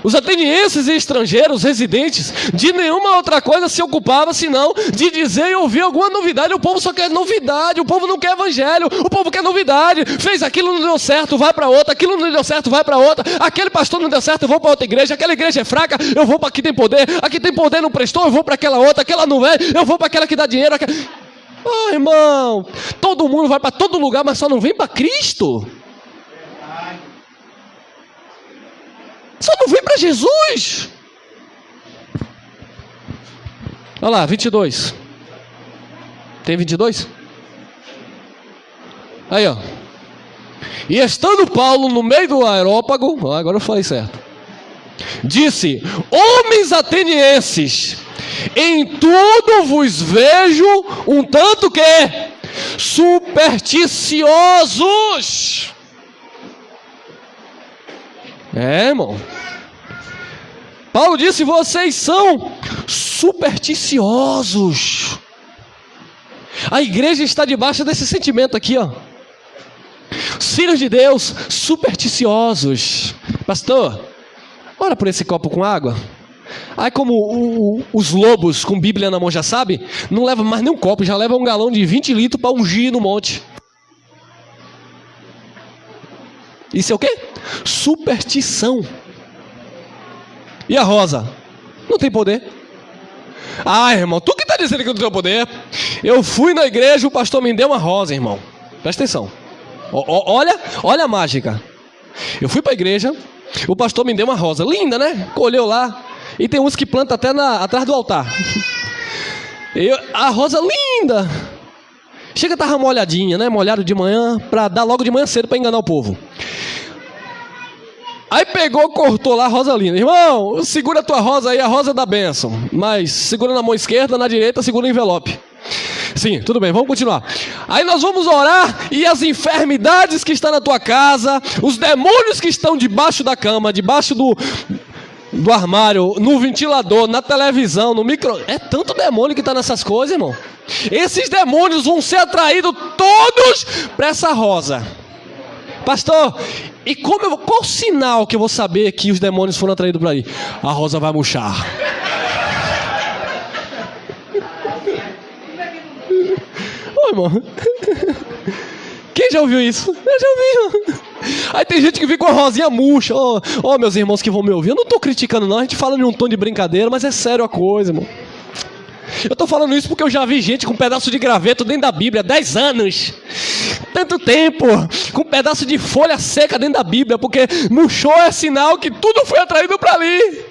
os atenienses e estrangeiros residentes de nenhuma outra coisa se ocupavam senão de dizer e ouvir alguma novidade. O povo só quer novidade, o povo não quer evangelho, o povo quer novidade. Fez aquilo, não deu certo, vai para outra. Aquilo não deu certo, vai para outra. Aquele pastor não deu certo, eu vou para outra igreja. Aquela igreja é fraca, eu vou para aqui tem poder. Aqui tem poder, não prestou, eu vou para aquela outra. Aquela não é, eu vou para aquela que dá dinheiro. Ah, irmão, todo mundo vai para todo lugar, mas só não vem para Cristo. Só não vem para Jesus. Olha lá, 22. Tem 22? Aí, ó. E estando Paulo no meio do aerópago, agora eu falei certo, disse: homens atenienses, em tudo vos vejo um tanto que supersticiosos. Irmão. Paulo disse: vocês são supersticiosos. A igreja está debaixo desse sentimento aqui, ó. Os filhos de Deus, supersticiosos. Pastor, ora por esse copo com água. Aí como os lobos com Bíblia na mão já sabe, não leva mais nem um copo, já leva um galão de 20 litros para ungir no monte. Isso é o quê? Superstição. E a rosa? Não tem poder. Ah, irmão, tu que está dizendo que não tem poder. Eu fui na igreja, o pastor me deu uma rosa, irmão. Presta atenção. Olha a mágica. Eu fui para a igreja, o pastor me deu uma rosa. Linda, né? Colheu lá. E tem uns que plantam até atrás do altar. A rosa linda. Chega, tava molhadinha, né? Molhado de manhã, para dar logo de manhã cedo para enganar o povo. Aí pegou, cortou lá a rosa linda. Irmão, segura a tua rosa aí, a rosa da bênção. Mas segura na mão esquerda, na direita segura o envelope. Sim, tudo bem, vamos continuar. Aí nós vamos orar e as enfermidades que estão na tua casa, os demônios que estão debaixo da cama, debaixo do armário, no ventilador, na televisão, no micro... É tanto demônio que está nessas coisas, irmão. Esses demônios vão ser atraídos todos para essa rosa. Pastor, e qual o sinal que eu vou saber que os demônios foram atraídos para aí? A rosa vai murchar. Ô, irmão. Quem já ouviu isso? Eu já ouvi. Aí tem gente que fica com a rosinha murcha. Ô, meus irmãos que vão me ouvir, eu não estou criticando não, a gente fala em um tom de brincadeira, mas é sério a coisa, irmão. Eu estou falando isso porque eu já vi gente com um pedaço de graveto dentro da Bíblia, 10 anos. Tanto tempo, com um pedaço de folha seca dentro da Bíblia, porque murchou é sinal que tudo foi atraído para ali.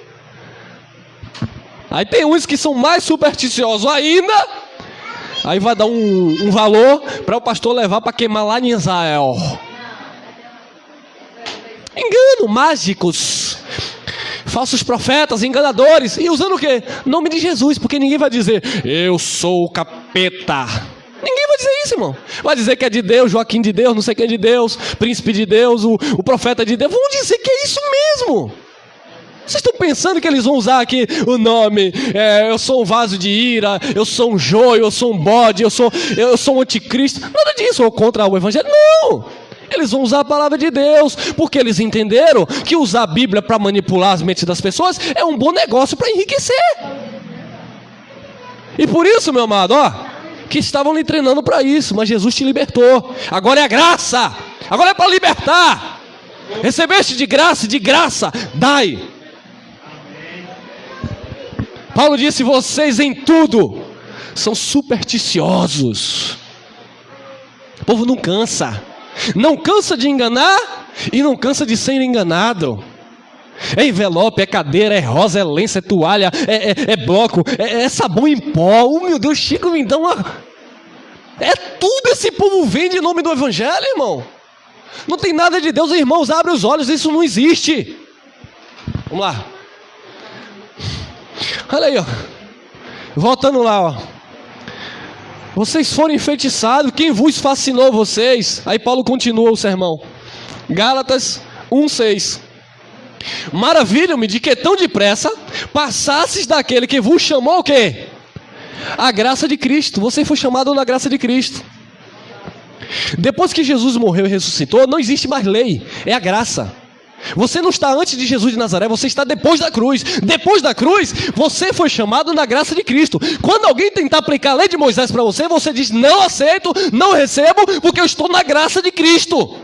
Aí tem uns que são mais supersticiosos ainda. Aí vai dar um valor para o pastor levar para queimar lá em Israel. Engano, mágicos, falsos profetas, enganadores. E usando o quê? Nome de Jesus, porque ninguém vai dizer: eu sou o capeta. Ninguém vai dizer isso, irmão. Vai dizer que é de Deus, Joaquim de Deus, não sei quem é de Deus, príncipe de Deus, o profeta de Deus. Vão dizer que é isso mesmo. Vocês estão pensando que eles vão usar aqui o nome, eu sou um vaso de ira, eu sou um joio, eu sou um bode, eu sou um anticristo. Nada disso, ou contra o evangelho. Não! Eles vão usar a palavra de Deus, porque eles entenderam que usar a Bíblia para manipular as mentes das pessoas é um bom negócio para enriquecer. E por isso, meu amado, que estavam lhe treinando para isso, mas Jesus te libertou. Agora é a graça, agora é para libertar. Recebeste de graça, dai. Paulo disse: vocês em tudo são supersticiosos. O povo não cansa de enganar e não cansa de ser enganado. É envelope, é cadeira, é rosa, é lenço, é toalha, é bloco, é sabão em pó. Oh, meu Deus, Chico, me dá uma... É tudo esse povo vende em nome do evangelho, irmão. Não tem nada de Deus, irmãos, abre os olhos, isso não existe. Vamos lá. Olha aí, voltando lá, vocês foram enfeitiçados, quem vos fascinou vocês? Aí Paulo continua o sermão. Gálatas 1:6. Maravilham-me de que tão depressa passasses daquele que vos chamou o quê? A graça de Cristo. Você foi chamado na graça de Cristo. Depois que Jesus morreu e ressuscitou, não existe mais lei, é a graça. Você não está antes de Jesus de Nazaré, você está depois da cruz. Depois da cruz, você foi chamado na graça de Cristo. Quando alguém tentar aplicar a lei de Moisés para você, você diz: não aceito, não recebo, porque eu estou na graça de Cristo.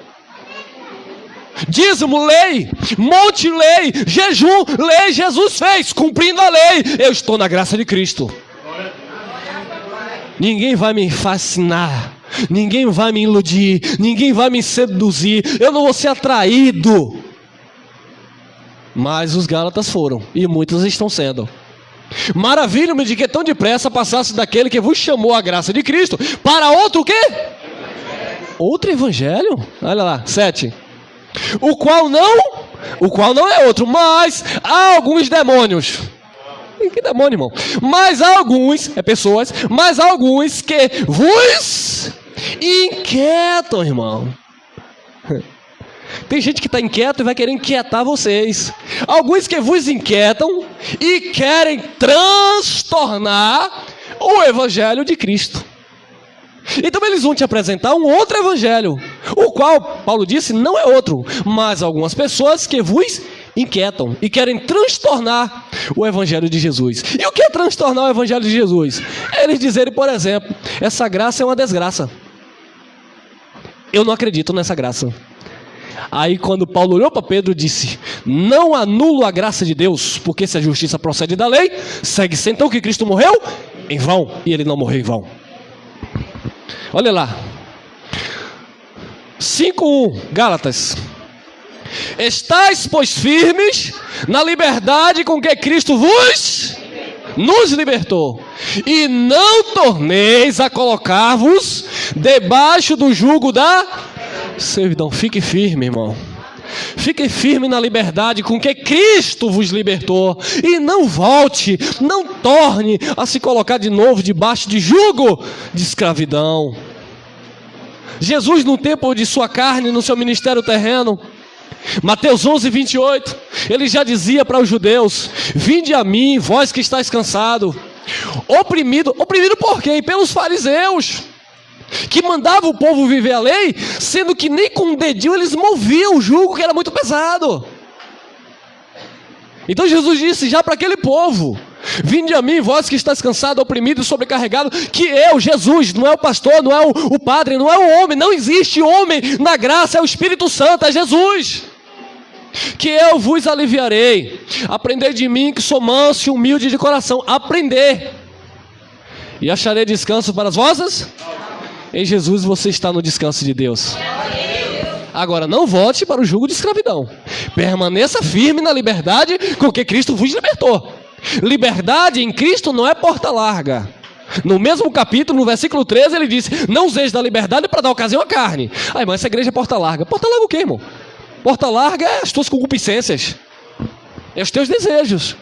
Dízimo, lei. Monte, lei. Jejum, lei. Jesus fez, cumprindo a lei. Eu estou na graça de Cristo. Ninguém vai me fascinar, ninguém vai me iludir, ninguém vai me seduzir, eu não vou ser atraído. Mas os Gálatas foram, e muitos estão sendo. Maravilho-me de que tão depressa passasse daquele que vos chamou a graça de Cristo para outro o quê? Outro evangelho? Olha lá, 7. O qual não é outro, mas há alguns demônios. Que demônio, irmão? Mas há alguns, pessoas, mas há alguns que vos inquietam, irmão. Tem gente que está inquieto e vai querer inquietar vocês. Alguns que vos inquietam e querem transtornar o evangelho de Cristo. Então eles vão te apresentar um outro evangelho, o qual, Paulo disse, não é outro, mas algumas pessoas que vos inquietam e querem transtornar o evangelho de Jesus. E o que é transtornar o evangelho de Jesus? É eles dizerem, por exemplo, essa graça é uma desgraça. Eu não acredito nessa graça. Aí quando Paulo olhou para Pedro, disse: não anulo a graça de Deus, porque se a justiça procede da lei, segue-se então que Cristo morreu em vão, e ele não morreu em vão. Olha lá, 5:1, Gálatas. Estais, pois, firmes na liberdade com que Cristo nos libertou, e não torneis a colocar-vos debaixo do jugo da servidão. Fique firme, irmão. Fique firme na liberdade com que Cristo vos libertou, e não volte, não torne a se colocar de novo debaixo de jugo de escravidão. Jesus, no tempo de sua carne, no seu ministério terreno, Mateus 11:28, ele já dizia para os judeus: vinde a mim, vós que estáis cansado, oprimido por quem? Pelos fariseus, que mandavam o povo viver a lei, sendo que nem com um dedinho eles moviam o jugo, que era muito pesado. Então Jesus disse já para aquele povo: vinde a mim, vós que estáis cansado, oprimido e sobrecarregado, que eu, Jesus, não é o pastor, não é o padre, não é o homem, não existe homem na graça, é o Espírito Santo, é Jesus, que eu vos aliviarei. Aprendei de mim, que sou manso e humilde de coração. Aprender, e acharei descanso para as vossas. Em Jesus você está no descanso de Deus. Agora não volte para o jugo de escravidão. Permaneça firme na liberdade com que Cristo vos libertou. Liberdade em Cristo não é porta larga. No mesmo capítulo, no versículo 13, ele disse: não useis da liberdade para dar ocasião à carne. Ai, mas essa igreja é porta larga. Porta larga o quê, irmão? Porta larga é as tuas concupiscências, é os teus desejos.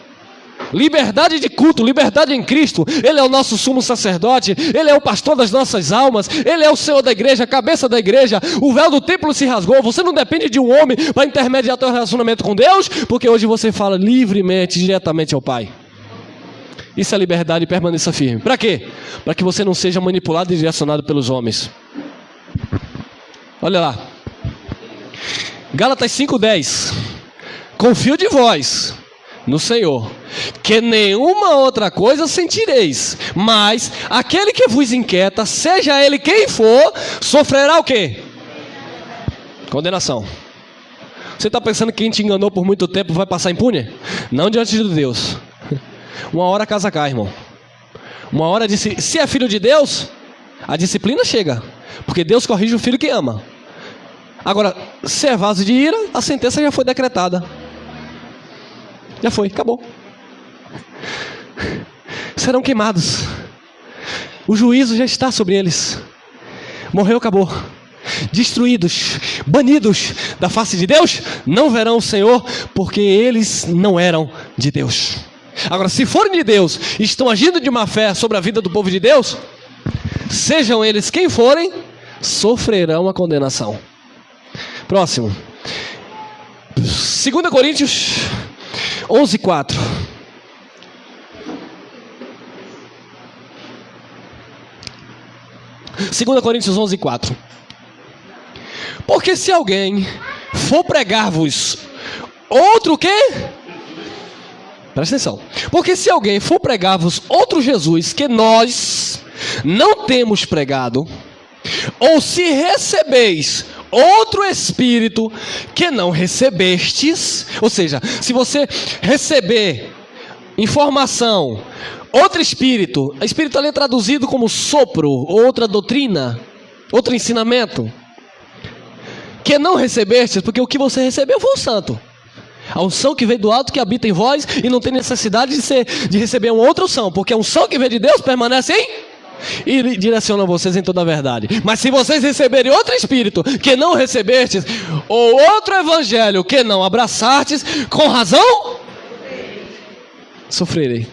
liberdade de culto, liberdade em Cristo. Ele é o nosso sumo sacerdote, Ele é o pastor das nossas almas, Ele é o Senhor da igreja, a cabeça da igreja. O véu do templo se rasgou. Você não depende de um homem para intermediar teu relacionamento com Deus, porque hoje você fala livremente, diretamente ao Pai. Isso é liberdade, e permaneça firme. Para quê? Para que você não seja manipulado e direcionado pelos homens. Olha lá, Gálatas 5:10. Confio de vós no Senhor, que nenhuma outra coisa sentireis, mas aquele que vos inquieta, seja ele quem for, sofrerá o quê? Condenação. Você está pensando que quem te enganou por muito tempo vai passar impune? Não diante de Deus. Uma hora a casa cai, irmão. Uma hora se é filho de Deus, a disciplina chega, porque Deus corrige o filho que ama. Agora, se é vaso de ira, a sentença já foi decretada. Já foi, acabou. Serão queimados. O juízo já está sobre eles. Morreu, acabou. Destruídos, banidos da face de Deus, não verão o Senhor, porque eles não eram de Deus. Agora, se forem de Deus, estão agindo de má fé sobre a vida do povo de Deus, sejam eles quem forem, sofrerão a condenação. Próximo. 2 Coríntios 11:4. Segunda Coríntios 11:4. Porque se alguém for pregar-vos outro quê? Presta atenção. Porque se alguém for pregar-vos outro Jesus que nós não temos pregado, ou se recebeis outro Espírito que não recebestes, ou seja, se você receber informação, outro Espírito, Espírito ali é traduzido como sopro, outra doutrina, outro ensinamento, que não recebestes, porque o que você recebeu foi o santo, a unção que veio do alto, que habita em vós, e não tem necessidade de receber uma outra unção, porque a unção que veio de Deus permanece em e direciona vocês em toda a verdade. Mas se vocês receberem outro Espírito que não recebestes, ou outro Evangelho que não abraçastes, com razão sofrerei.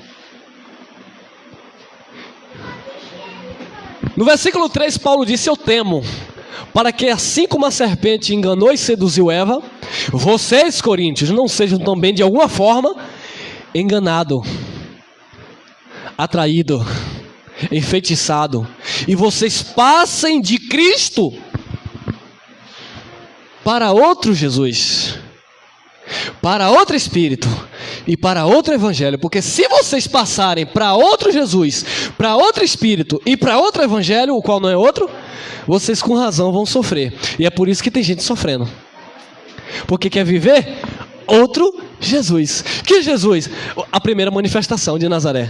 No versículo 3, Paulo disse: eu temo, para que assim como a serpente enganou e seduziu Eva, vocês, coríntios, não sejam também de alguma forma enganados, atraídos, enfeitiçado, e vocês passem de Cristo para outro Jesus, para outro Espírito e para outro Evangelho. Porque se vocês passarem para outro Jesus, para outro Espírito e para outro Evangelho, o qual não é outro, vocês com razão vão sofrer. E é por isso que tem gente sofrendo, porque quer viver outro Jesus. Que Jesus? A primeira manifestação de Nazaré.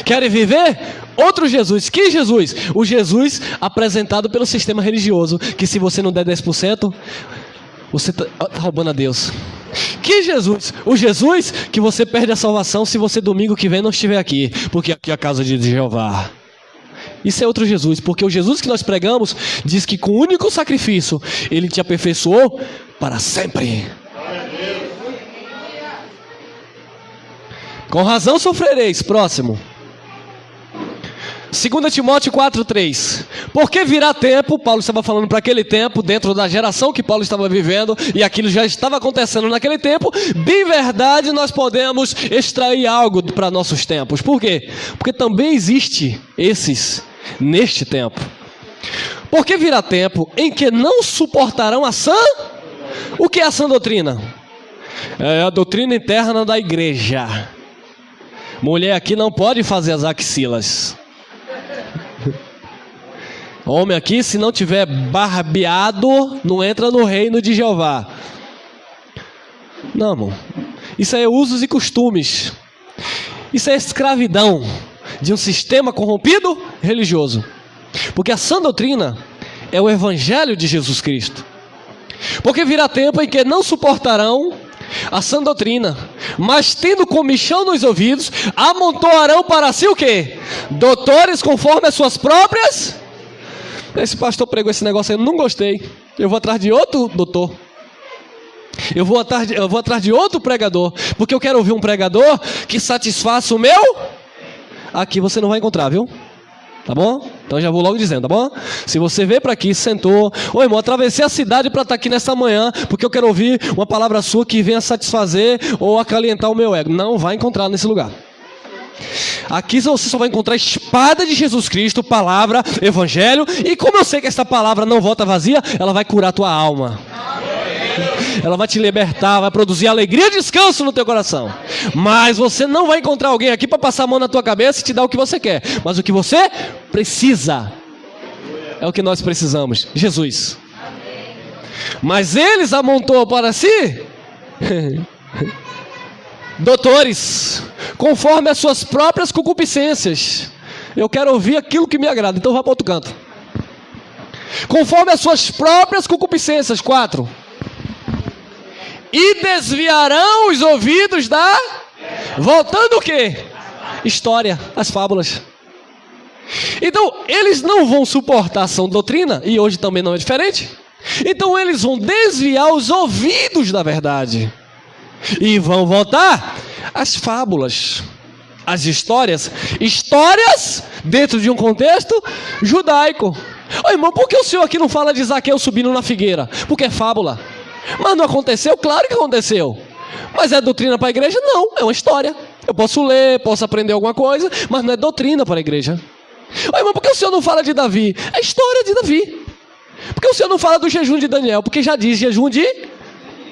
Querem viver outro Jesus. Que Jesus? O Jesus apresentado pelo sistema religioso, que se você não der 10%, você está roubando a Deus. Que Jesus? O Jesus que você perde a salvação se você domingo que vem não estiver aqui, porque aqui é a casa de Jeová. Isso é outro Jesus, porque o Jesus que nós pregamos diz que com o único sacrifício Ele te aperfeiçoou para sempre. Com razão sofrereis. Próximo. 2 Timóteo 4:3. Porque virá tempo, Paulo estava falando para aquele tempo, dentro da geração que Paulo estava vivendo, e aquilo já estava acontecendo naquele tempo. Bem verdade, nós podemos extrair algo para nossos tempos. Por quê? Porque também existe esses neste tempo. Porque virá tempo em que não suportarão a sã. O que é a sã doutrina? É a doutrina interna da igreja. Mulher aqui não pode fazer as axilas. Homem aqui, se não tiver barbeado, não entra no reino de Jeová. Não, irmão. Isso é usos e costumes. Isso é escravidão de um sistema corrompido religioso. Porque a sã doutrina é o Evangelho de Jesus Cristo. Porque virá tempo em que não suportarão a sã doutrina, mas tendo comichão nos ouvidos, amontoarão para si o quê? Doutores conforme as suas próprias. Esse pastor pregou esse negócio aí, eu não gostei. Eu vou atrás de outro doutor. Eu vou atrás de outro pregador, porque eu quero ouvir um pregador que satisfaça o meu. Aqui você não vai encontrar, viu? Tá bom? Então já vou logo dizendo, tá bom? Se você veio para aqui, sentou, ô irmão, atravessei a cidade para estar aqui nesta manhã, porque eu quero ouvir uma palavra sua que venha satisfazer ou acalentar o meu ego. Não vai encontrar nesse lugar. Aqui você só vai encontrar a espada de Jesus Cristo, palavra, evangelho. E como eu sei que essa palavra não volta vazia, ela vai curar a tua alma. Ela vai te libertar, vai produzir alegria e descanso no teu coração. Mas você não vai encontrar alguém aqui para passar a mão na tua cabeça e te dar o que você quer. Mas o que você precisa é o que nós precisamos, Jesus. Mas eles amontou para si doutores, conforme as suas próprias concupiscências. Eu quero ouvir aquilo que me agrada, então vá para outro canto. Conforme as suas próprias concupiscências. 4. E desviarão os ouvidos da... Voltando o quê? História, as fábulas. Então, eles não vão suportar a sã doutrina, e hoje também não é diferente. Então, eles vão desviar os ouvidos da verdade. E vão voltar às fábulas, às histórias. Histórias dentro de um contexto judaico. Ô irmão, por que o senhor aqui não fala de Zaqueu subindo na figueira? Porque é fábula. Mas não aconteceu? Claro que aconteceu. Mas é doutrina para a igreja? Não, é uma história. Eu posso ler, posso aprender alguma coisa, mas não é doutrina para a igreja. Ô irmão, por que o senhor não fala de Davi? É história de Davi. Por que o senhor não fala do jejum de Daniel? Porque já diz jejum de...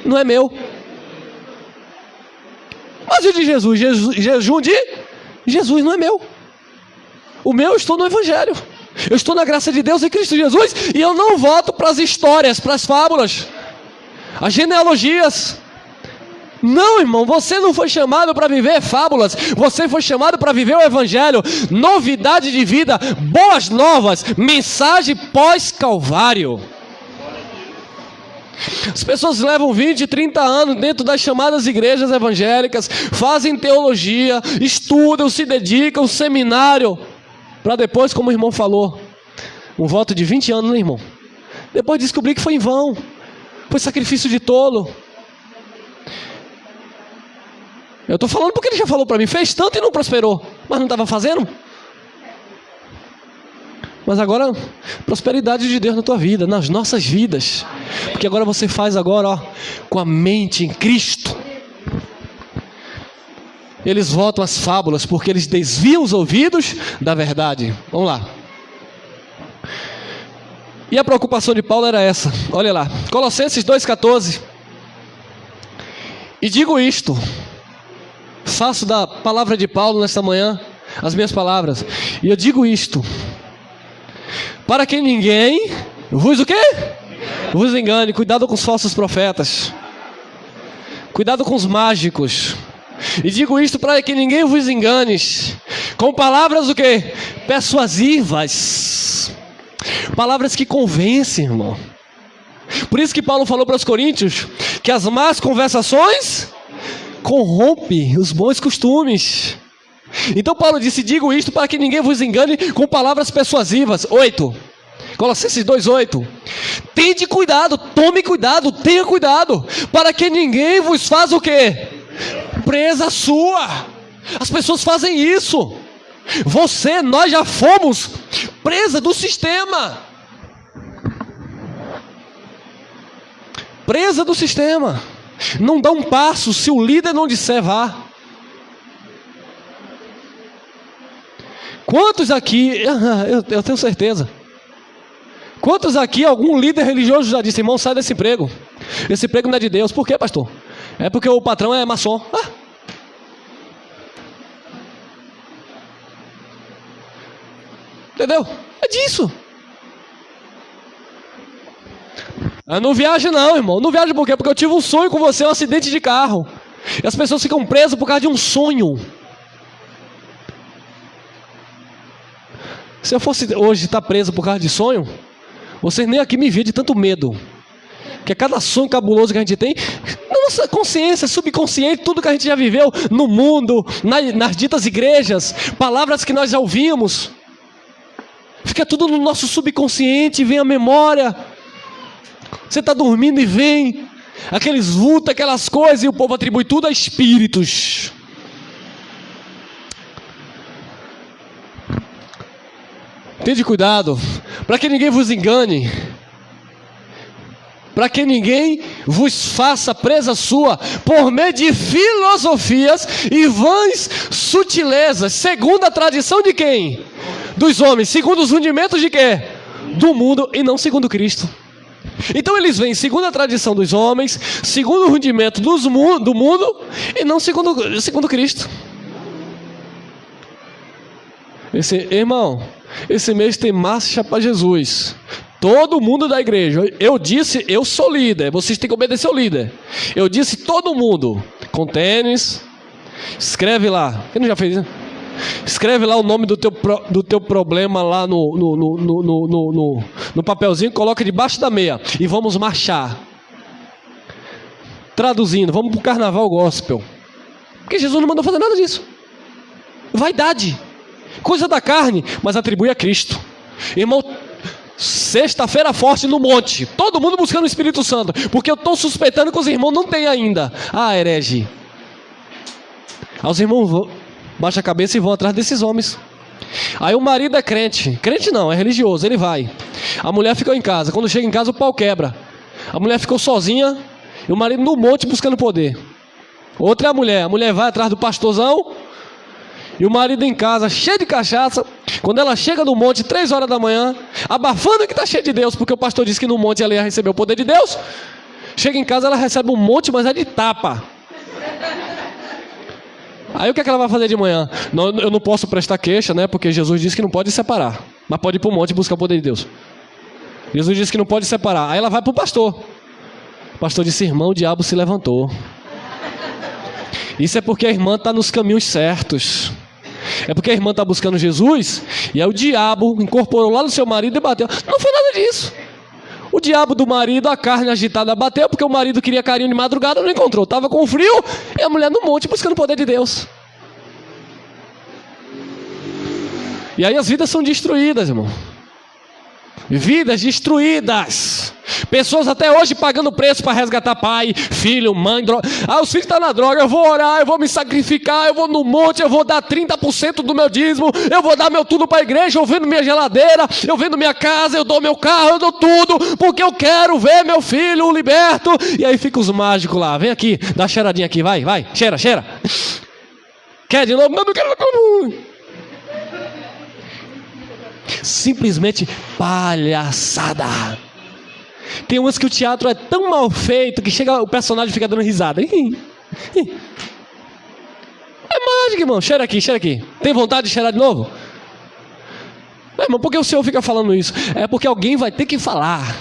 Não é meu. Mas o de Jesus? Jejum de... Jesus não é meu. O meu eu estou no evangelho. Eu estou na graça de Deus em Cristo Jesus. E eu não volto para as histórias, para as fábulas, as genealogias. Não, irmão, você não foi chamado para viver fábulas. Você foi chamado para viver o evangelho. Novidade de vida, boas novas, mensagem pós-calvário. As pessoas levam 20, 30 anos dentro das chamadas igrejas evangélicas, fazem teologia, estudam, se dedicam, seminário, para depois, como o irmão falou, um voto de 20 anos, né, irmão? Depois descobrir que foi em vão, foi sacrifício de tolo. Eu estou falando porque ele já falou para mim, fez tanto e não prosperou, mas não estava fazendo? Mas agora, prosperidade de Deus na tua vida, nas nossas vidas, porque agora você faz agora, ó, com a mente em Cristo. Eles voltam às fábulas, porque eles desviam os ouvidos da verdade. Vamos lá. E a preocupação de Paulo era essa, olha lá, Colossenses 2,14. E digo isto, faço da palavra de Paulo nesta manhã as minhas palavras, e eu digo isto, para que ninguém vos o quê? Vos engane. Cuidado com os falsos profetas, cuidado com os mágicos. E digo isto para que ninguém vos engane com palavras o quê? Persuasivas, palavras que convencem, irmão. Por isso que Paulo falou para os coríntios que as más conversações corrompem os bons costumes. Então Paulo disse, digo isto para que ninguém vos engane com palavras persuasivas. 8, Colossenses 2,8. Tende cuidado, tome cuidado, tenha cuidado, para que ninguém vos faça o quê? Presa sua. As pessoas fazem isso. Nós já fomos presa do sistema. Presa do sistema. Não dá um passo se o líder não disser vá. Quantos aqui, eu tenho certeza, quantos aqui, algum líder religioso já disse, irmão, sai desse emprego. Esse emprego não é de Deus. Por quê, pastor? É porque o patrão é maçom. Entendeu? É disso. Eu não viajo não, irmão. Não viajo por quê? Porque eu tive um sonho com você, um acidente de carro. E as pessoas ficam presas por causa de um sonho. Se eu fosse hoje estar preso por causa de sonho, vocês nem aqui me viam de tanto medo. Porque cada sonho cabuloso que a gente tem, na nossa consciência, subconsciente, tudo que a gente já viveu no mundo, nas ditas igrejas, palavras que nós já ouvimos, fica tudo no nosso subconsciente, vem a memória. Você está dormindo e vem. aqueles vultos, aquelas coisas, e o povo atribui tudo a espíritos. Tende cuidado, para que ninguém vos engane, para que ninguém vos faça presa sua, por meio de filosofias e vãs sutilezas, segundo a tradição de quem? Dos homens, segundo os rudimentos de quê? Do mundo, e não segundo Cristo. Então eles vêm segundo a tradição dos homens, segundo o rudimento do mundo, e não segundo Cristo. Irmão, esse mês tem marcha para Jesus. Todo mundo da igreja. Eu disse, eu sou líder. Vocês têm que obedecer ao líder. Eu disse todo mundo. Com tênis. Escreve lá. Quem não já fez isso? Escreve lá o nome do teu problema lá no papelzinho. Coloca debaixo da meia. E vamos marchar. Traduzindo, vamos para o carnaval gospel. Porque Jesus não mandou fazer nada disso. Vaidade. Coisa da carne, mas atribui a Cristo. Irmão, sexta-feira forte no monte, todo mundo buscando o Espírito Santo, porque eu estou suspeitando que os irmãos não têm ainda. Ah, herege. Aí os irmãos baixam a cabeça e vão atrás desses homens. Aí o marido é crente. Crente não, é religioso, ele vai. A mulher ficou em casa. Quando chega em casa o pau quebra. A mulher ficou sozinha e o marido no monte buscando poder. Outra é a mulher vai atrás do pastorzão. E o marido em casa, cheio de cachaça. Quando ela chega no monte, 3 horas da manhã, abafando que está cheio de Deus, porque o pastor disse que no monte ela ia receber o poder de Deus. Chega em casa, ela recebe um monte, mas é de tapa. Aí o que é que ela vai fazer de manhã? Eu não posso prestar queixa, né? Porque Jesus disse que não pode separar, mas pode ir para o monte e buscar o poder de Deus. Jesus disse que não pode separar. Aí ela vai para o pastor. O pastor disse: irmão, o diabo se levantou. Isso é porque a irmã está nos caminhos certos. É porque a irmã está buscando Jesus, e aí o diabo incorporou lá no seu marido e bateu. Não foi nada disso. O diabo do marido, a carne agitada, bateu, porque o marido queria carinho de madrugada, não encontrou. Estava com frio, e a mulher no monte buscando o poder de Deus. E aí as vidas são destruídas, irmão. Vidas destruídas. Pessoas até hoje pagando preço para resgatar pai, filho, mãe, droga. Ah, os filhos estão na droga, eu vou orar, eu vou me sacrificar, eu vou no monte, eu vou dar 30% do meu dízimo, eu vou dar meu tudo para a igreja, eu vendo minha geladeira, eu vendo minha casa, eu dou meu carro, eu dou tudo, porque eu quero ver meu filho liberto. E aí fica os mágicos lá, vem aqui, dá uma cheiradinha aqui, vai, cheira. Quer de novo? Não quero. Simplesmente palhaçada. Tem umas que o teatro é tão mal feito que chega, o personagem fica dando risada. É mágica, irmão. Cheira aqui. Tem vontade de cheirar de novo? Irmão, por que o Senhor fica falando isso? É porque alguém vai ter que falar.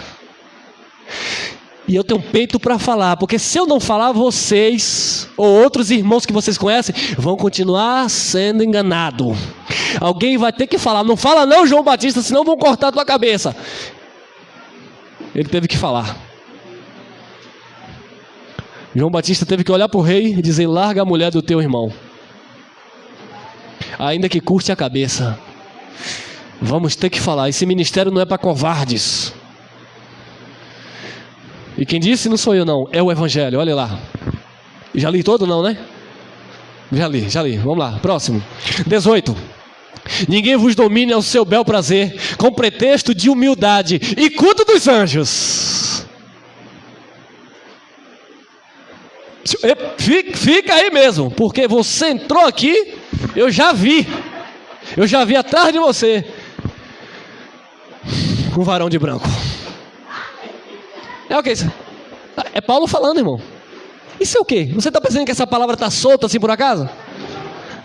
E eu tenho peito para falar, porque se eu não falar, vocês ou outros irmãos que vocês conhecem vão continuar sendo enganados. Alguém vai ter que falar. Não fala não, João Batista, senão vão cortar a tua cabeça. Ele teve que falar. João Batista teve que olhar para o rei e dizer: larga a mulher do teu irmão, ainda que curte a cabeça. Vamos ter que falar. Esse ministério não é para covardes. E quem disse não sou eu não, é o evangelho, olha lá. Já li todo não, né? Já li, vamos lá, próximo. 18. Ninguém vos domine ao seu bel prazer, com pretexto de humildade e culto dos anjos. Fica aí mesmo, porque você entrou aqui, eu já vi atrás de você um varão de branco. É o que? É Paulo falando, irmão. Isso é o que? Você está pensando que essa palavra está solta assim por acaso?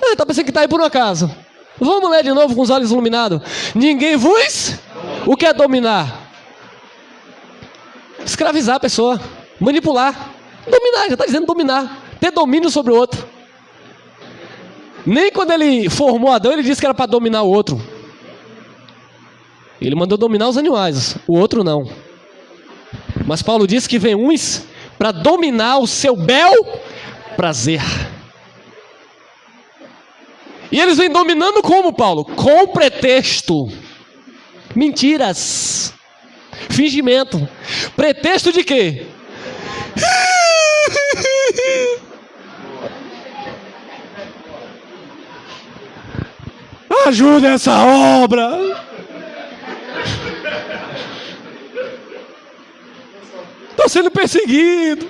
Está pensando que está aí por um acaso? Vamos ler de novo com os olhos iluminados. Ninguém vos... O que é dominar? Escravizar a pessoa. Manipular. Dominar, já está dizendo dominar. Ter domínio sobre o outro. Nem quando ele formou Adão, ele disse que era para dominar o outro. Ele mandou dominar os animais, o outro não. Mas Paulo disse que vem uns para dominar o seu bel prazer. E eles vêm dominando como, Paulo? Com pretexto. Mentiras. Fingimento. Pretexto de quê? Ajuda essa obra. Estou sendo perseguido.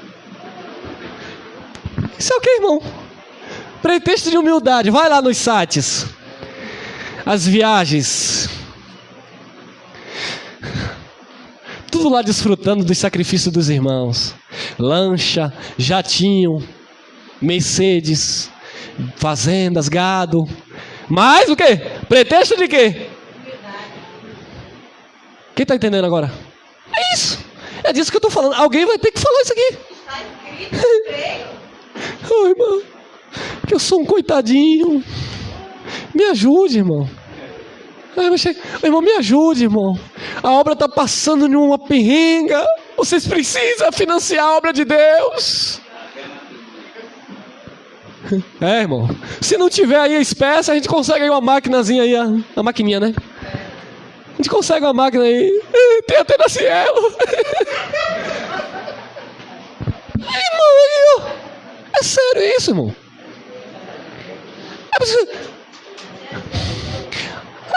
Isso é o que, irmão? Pretexto de humildade. Vai lá nos sites. As viagens. Tudo lá desfrutando dos sacrifícios dos irmãos. Lancha, jatinho, Mercedes, fazendas, gado. Mas o quê? Pretexto de quê? Quem está entendendo agora? É isso. É disso que eu estou falando. Alguém vai ter que falar isso aqui. Está escrito. Ai, irmão. Que eu sou um coitadinho. Me ajude, irmão. Irmão, me ajude, irmão. A obra está passando em uma perrenga. Vocês precisam financiar a obra de Deus. É, irmão. Se não tiver aí a espécie, a gente consegue aí uma maquinazinha aí, a maquininha, né? A gente consegue uma máquina aí. Tem até na Cielo. Irmão, aí, ó. É sério isso, irmão.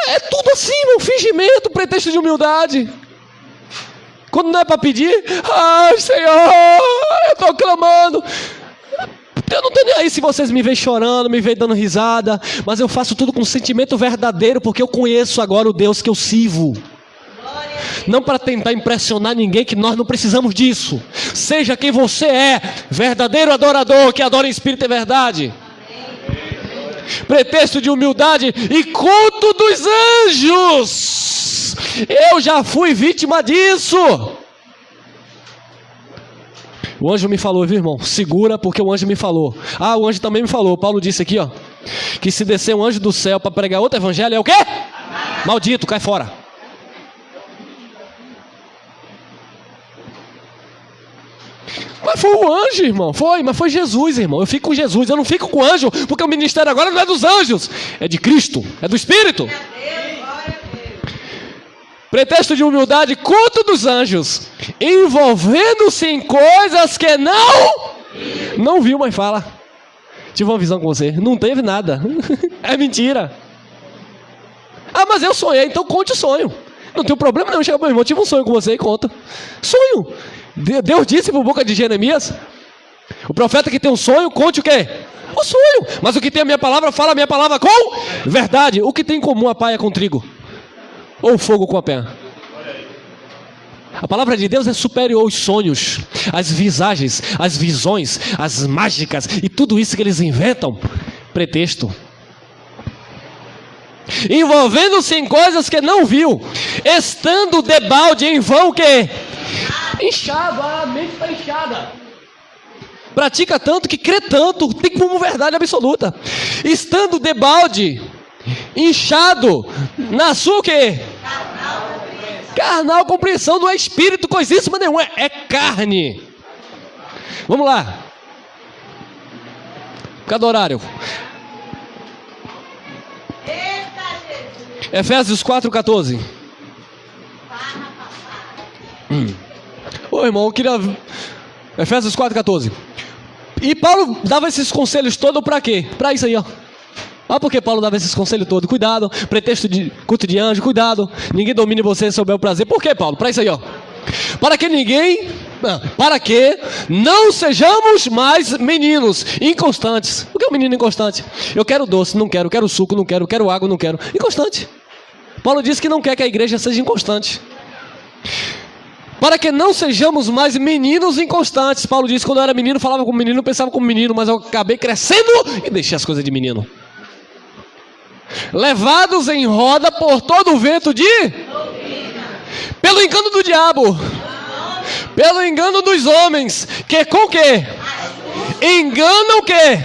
É tudo assim, irmão. Fingimento, pretexto de humildade. Quando não é para pedir, ai, Senhor, eu estou clamando. Eu não estou nem aí se vocês me veem chorando, me veem dando risada, mas eu faço tudo com sentimento verdadeiro, porque eu conheço agora o Deus que eu sirvo. Não para tentar impressionar ninguém, que nós não precisamos disso. Seja quem você é, verdadeiro adorador, que adora em espírito e verdade. Pretexto de humildade e culto dos anjos. Eu já fui vítima disso. O anjo me falou, viu, irmão? Segura, porque o anjo me falou. Ah, o anjo também me falou. Paulo disse aqui, ó, que se descer um anjo do céu para pregar outro evangelho, é o quê? Maldito, cai fora. Mas foi o anjo, irmão. Mas foi Jesus, irmão. Eu fico com Jesus, eu não fico com o anjo, porque o ministério agora não é dos anjos, é de Cristo, é do Espírito. Pretexto de humildade, culto dos anjos, envolvendo-se em coisas que não viu, mas fala. Tive uma visão com você. Não teve nada. É mentira. Ah, mas eu sonhei, então conte o sonho. Não tem problema não, chega para o irmão, tive um sonho com você e conta. Sonho. Deus disse por boca de Jeremias, o profeta que tem um sonho, conte o quê? O sonho. Mas o que tem a minha palavra, fala a minha palavra com verdade. O que tem em comum a paia com trigo? Ou o fogo com a penha? A palavra de Deus é superior aos sonhos, às visagens, às visões, às mágicas e tudo isso que eles inventam. Pretexto. Envolvendo-se em coisas que não viu, estando debalde em vão, o quê? Inchado, a mente está inchada. Pratica tanto que crê tanto, tem como verdade absoluta. Estando debalde, inchado, na sua o quê? Carnal compreensão, não é espírito, coisíssima nenhuma, é carne. Vamos lá. Cada horário. Efésios 4:14. Ô irmão, eu queria... Efésios 4:14. E Paulo dava esses conselhos todos para quê? Para isso aí, ó. Olha porque Paulo dava esses conselhos todos. Cuidado, pretexto de culto de anjo, cuidado. Ninguém domine você sobre o prazer. Por que, Paulo? Para isso aí, ó. Para que não sejamos mais meninos inconstantes. O que é um menino inconstante? Eu quero doce, não quero. Quero suco, não quero. Quero água, não quero. Inconstante. Paulo disse que não quer que a igreja seja inconstante. Para que não sejamos mais meninos inconstantes. Paulo disse que quando eu era menino, falava como menino, pensava como menino, mas eu acabei crescendo e deixei as coisas de menino. Levados em roda por todo o vento de... Pelo engano do diabo. Pelo engano dos homens. Que com o quê? Enganam o quê?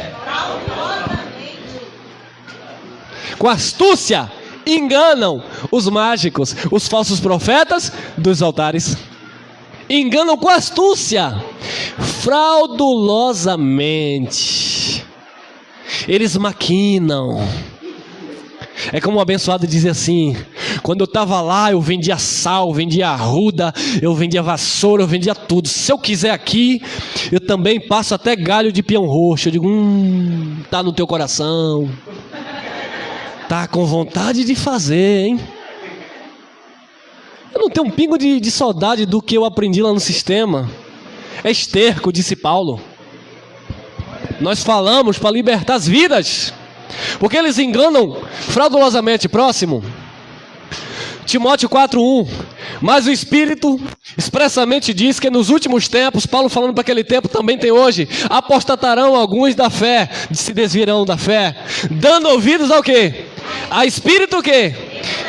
Com astúcia. Enganam os mágicos, os falsos profetas dos altares. Enganam com astúcia, fraudulosamente. Eles maquinam. É como um abençoado diz assim: Quando eu estava lá, eu vendia sal, vendia arruda, eu vendia vassoura, eu vendia tudo. Se eu quiser aqui, eu também passo até galho de peão roxo. Eu digo, tá no teu coração. Tá com vontade de fazer, hein? Eu não tenho um pingo de saudade do que eu aprendi lá no sistema. É esterco, disse Paulo. Nós falamos para libertar as vidas, porque eles enganam fraudulosamente. Próximo, Timóteo 4:1. Mas o Espírito expressamente diz que nos últimos tempos, Paulo falando para aquele tempo, também tem hoje, apostatarão alguns da fé, se desvirão da fé, dando ouvidos ao quê? A espírito o quê?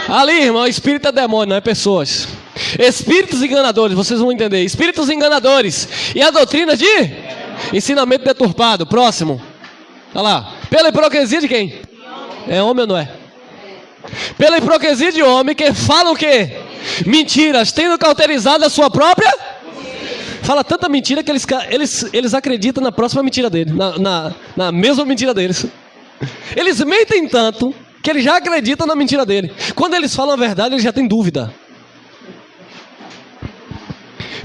Ali, irmão, espírito é demônio, não é pessoas. Espíritos enganadores, vocês vão entender. Espíritos enganadores. E a doutrina de ensinamento deturpado. Próximo. Olha lá. Pela hipocrisia de quem? É homem ou não é? Pela hipocrisia de homem que fala o quê? Mentiras, tendo cauterizado a sua própria. Fala tanta mentira que eles acreditam na próxima mentira dele, na mesma mentira deles. Eles mentem tanto que eles já acreditam na mentira dele. Quando eles falam a verdade, eles já têm dúvida.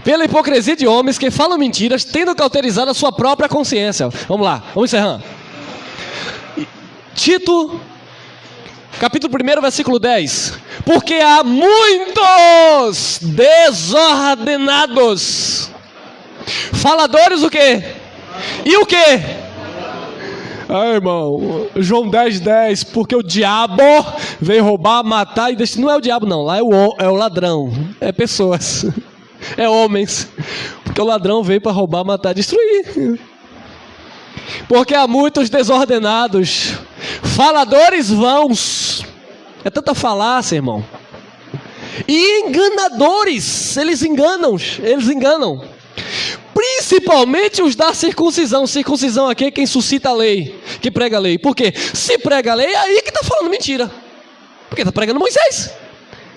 Pela hipocrisia de homens que falam mentiras, tendo cauterizado a sua própria consciência. Vamos lá, vamos encerrando. Tito, capítulo 1, versículo 10. Porque há muitos desordenados, faladores o quê? E o quê? Ah, irmão, João 10:10, porque o diabo veio roubar, matar e destruir. Não é o diabo não, lá é o ladrão, é pessoas, é homens, porque o ladrão veio para roubar, matar e destruir. Porque há muitos desordenados, faladores vãos, é tanta falácia, irmão, e enganadores, eles enganam. Principalmente os da circuncisão. Circuncisão aqui é quem suscita a lei, que prega a lei. Por quê? Se prega a lei, é aí que está falando mentira. Porque está pregando Moisés.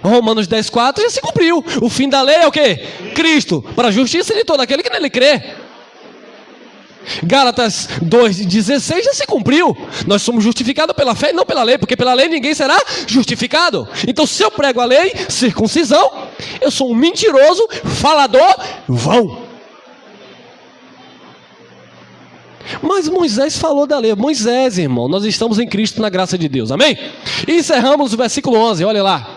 Romanos 10:4 já se cumpriu. O fim da lei é o quê? Cristo, para a justiça de todo aquele que nele crê. Gálatas 2:16 já se cumpriu. Nós somos justificados pela fé e não pela lei, porque pela lei ninguém será justificado. Então se eu prego a lei, circuncisão, eu sou um mentiroso, falador, vão. Mas Moisés falou da lei. Moisés, irmão, nós estamos em Cristo na graça de Deus, amém? E encerramos o versículo 11, olha lá,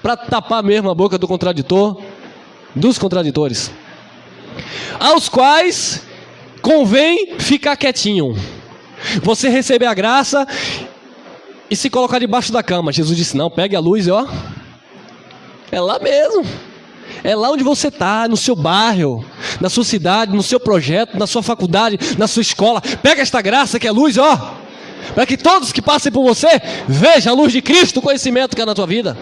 para tapar mesmo a boca do contraditor, dos contraditores, aos quais convém ficar quietinho. Você receber a graça e se colocar debaixo da cama. Jesus disse, não, pegue a luz e ó, é lá mesmo. É lá onde você está, no seu bairro, na sua cidade, no seu projeto, na sua faculdade, na sua escola. Pega esta graça que é luz, ó, para que todos que passem por você vejam a luz de Cristo, o conhecimento que é na tua vida.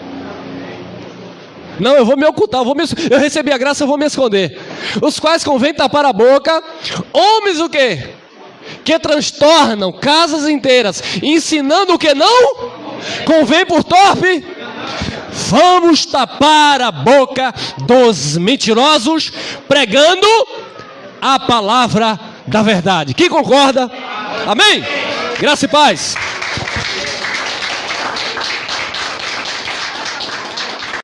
Não, eu vou me ocultar, eu recebi a graça, eu vou me esconder. Os quais convém tapar a boca, homens o quê? Que transtornam casas inteiras, ensinando o que não convém por torpe. Vamos tapar a boca dos mentirosos, pregando a palavra da verdade. Quem concorda? Amém? Graça e paz.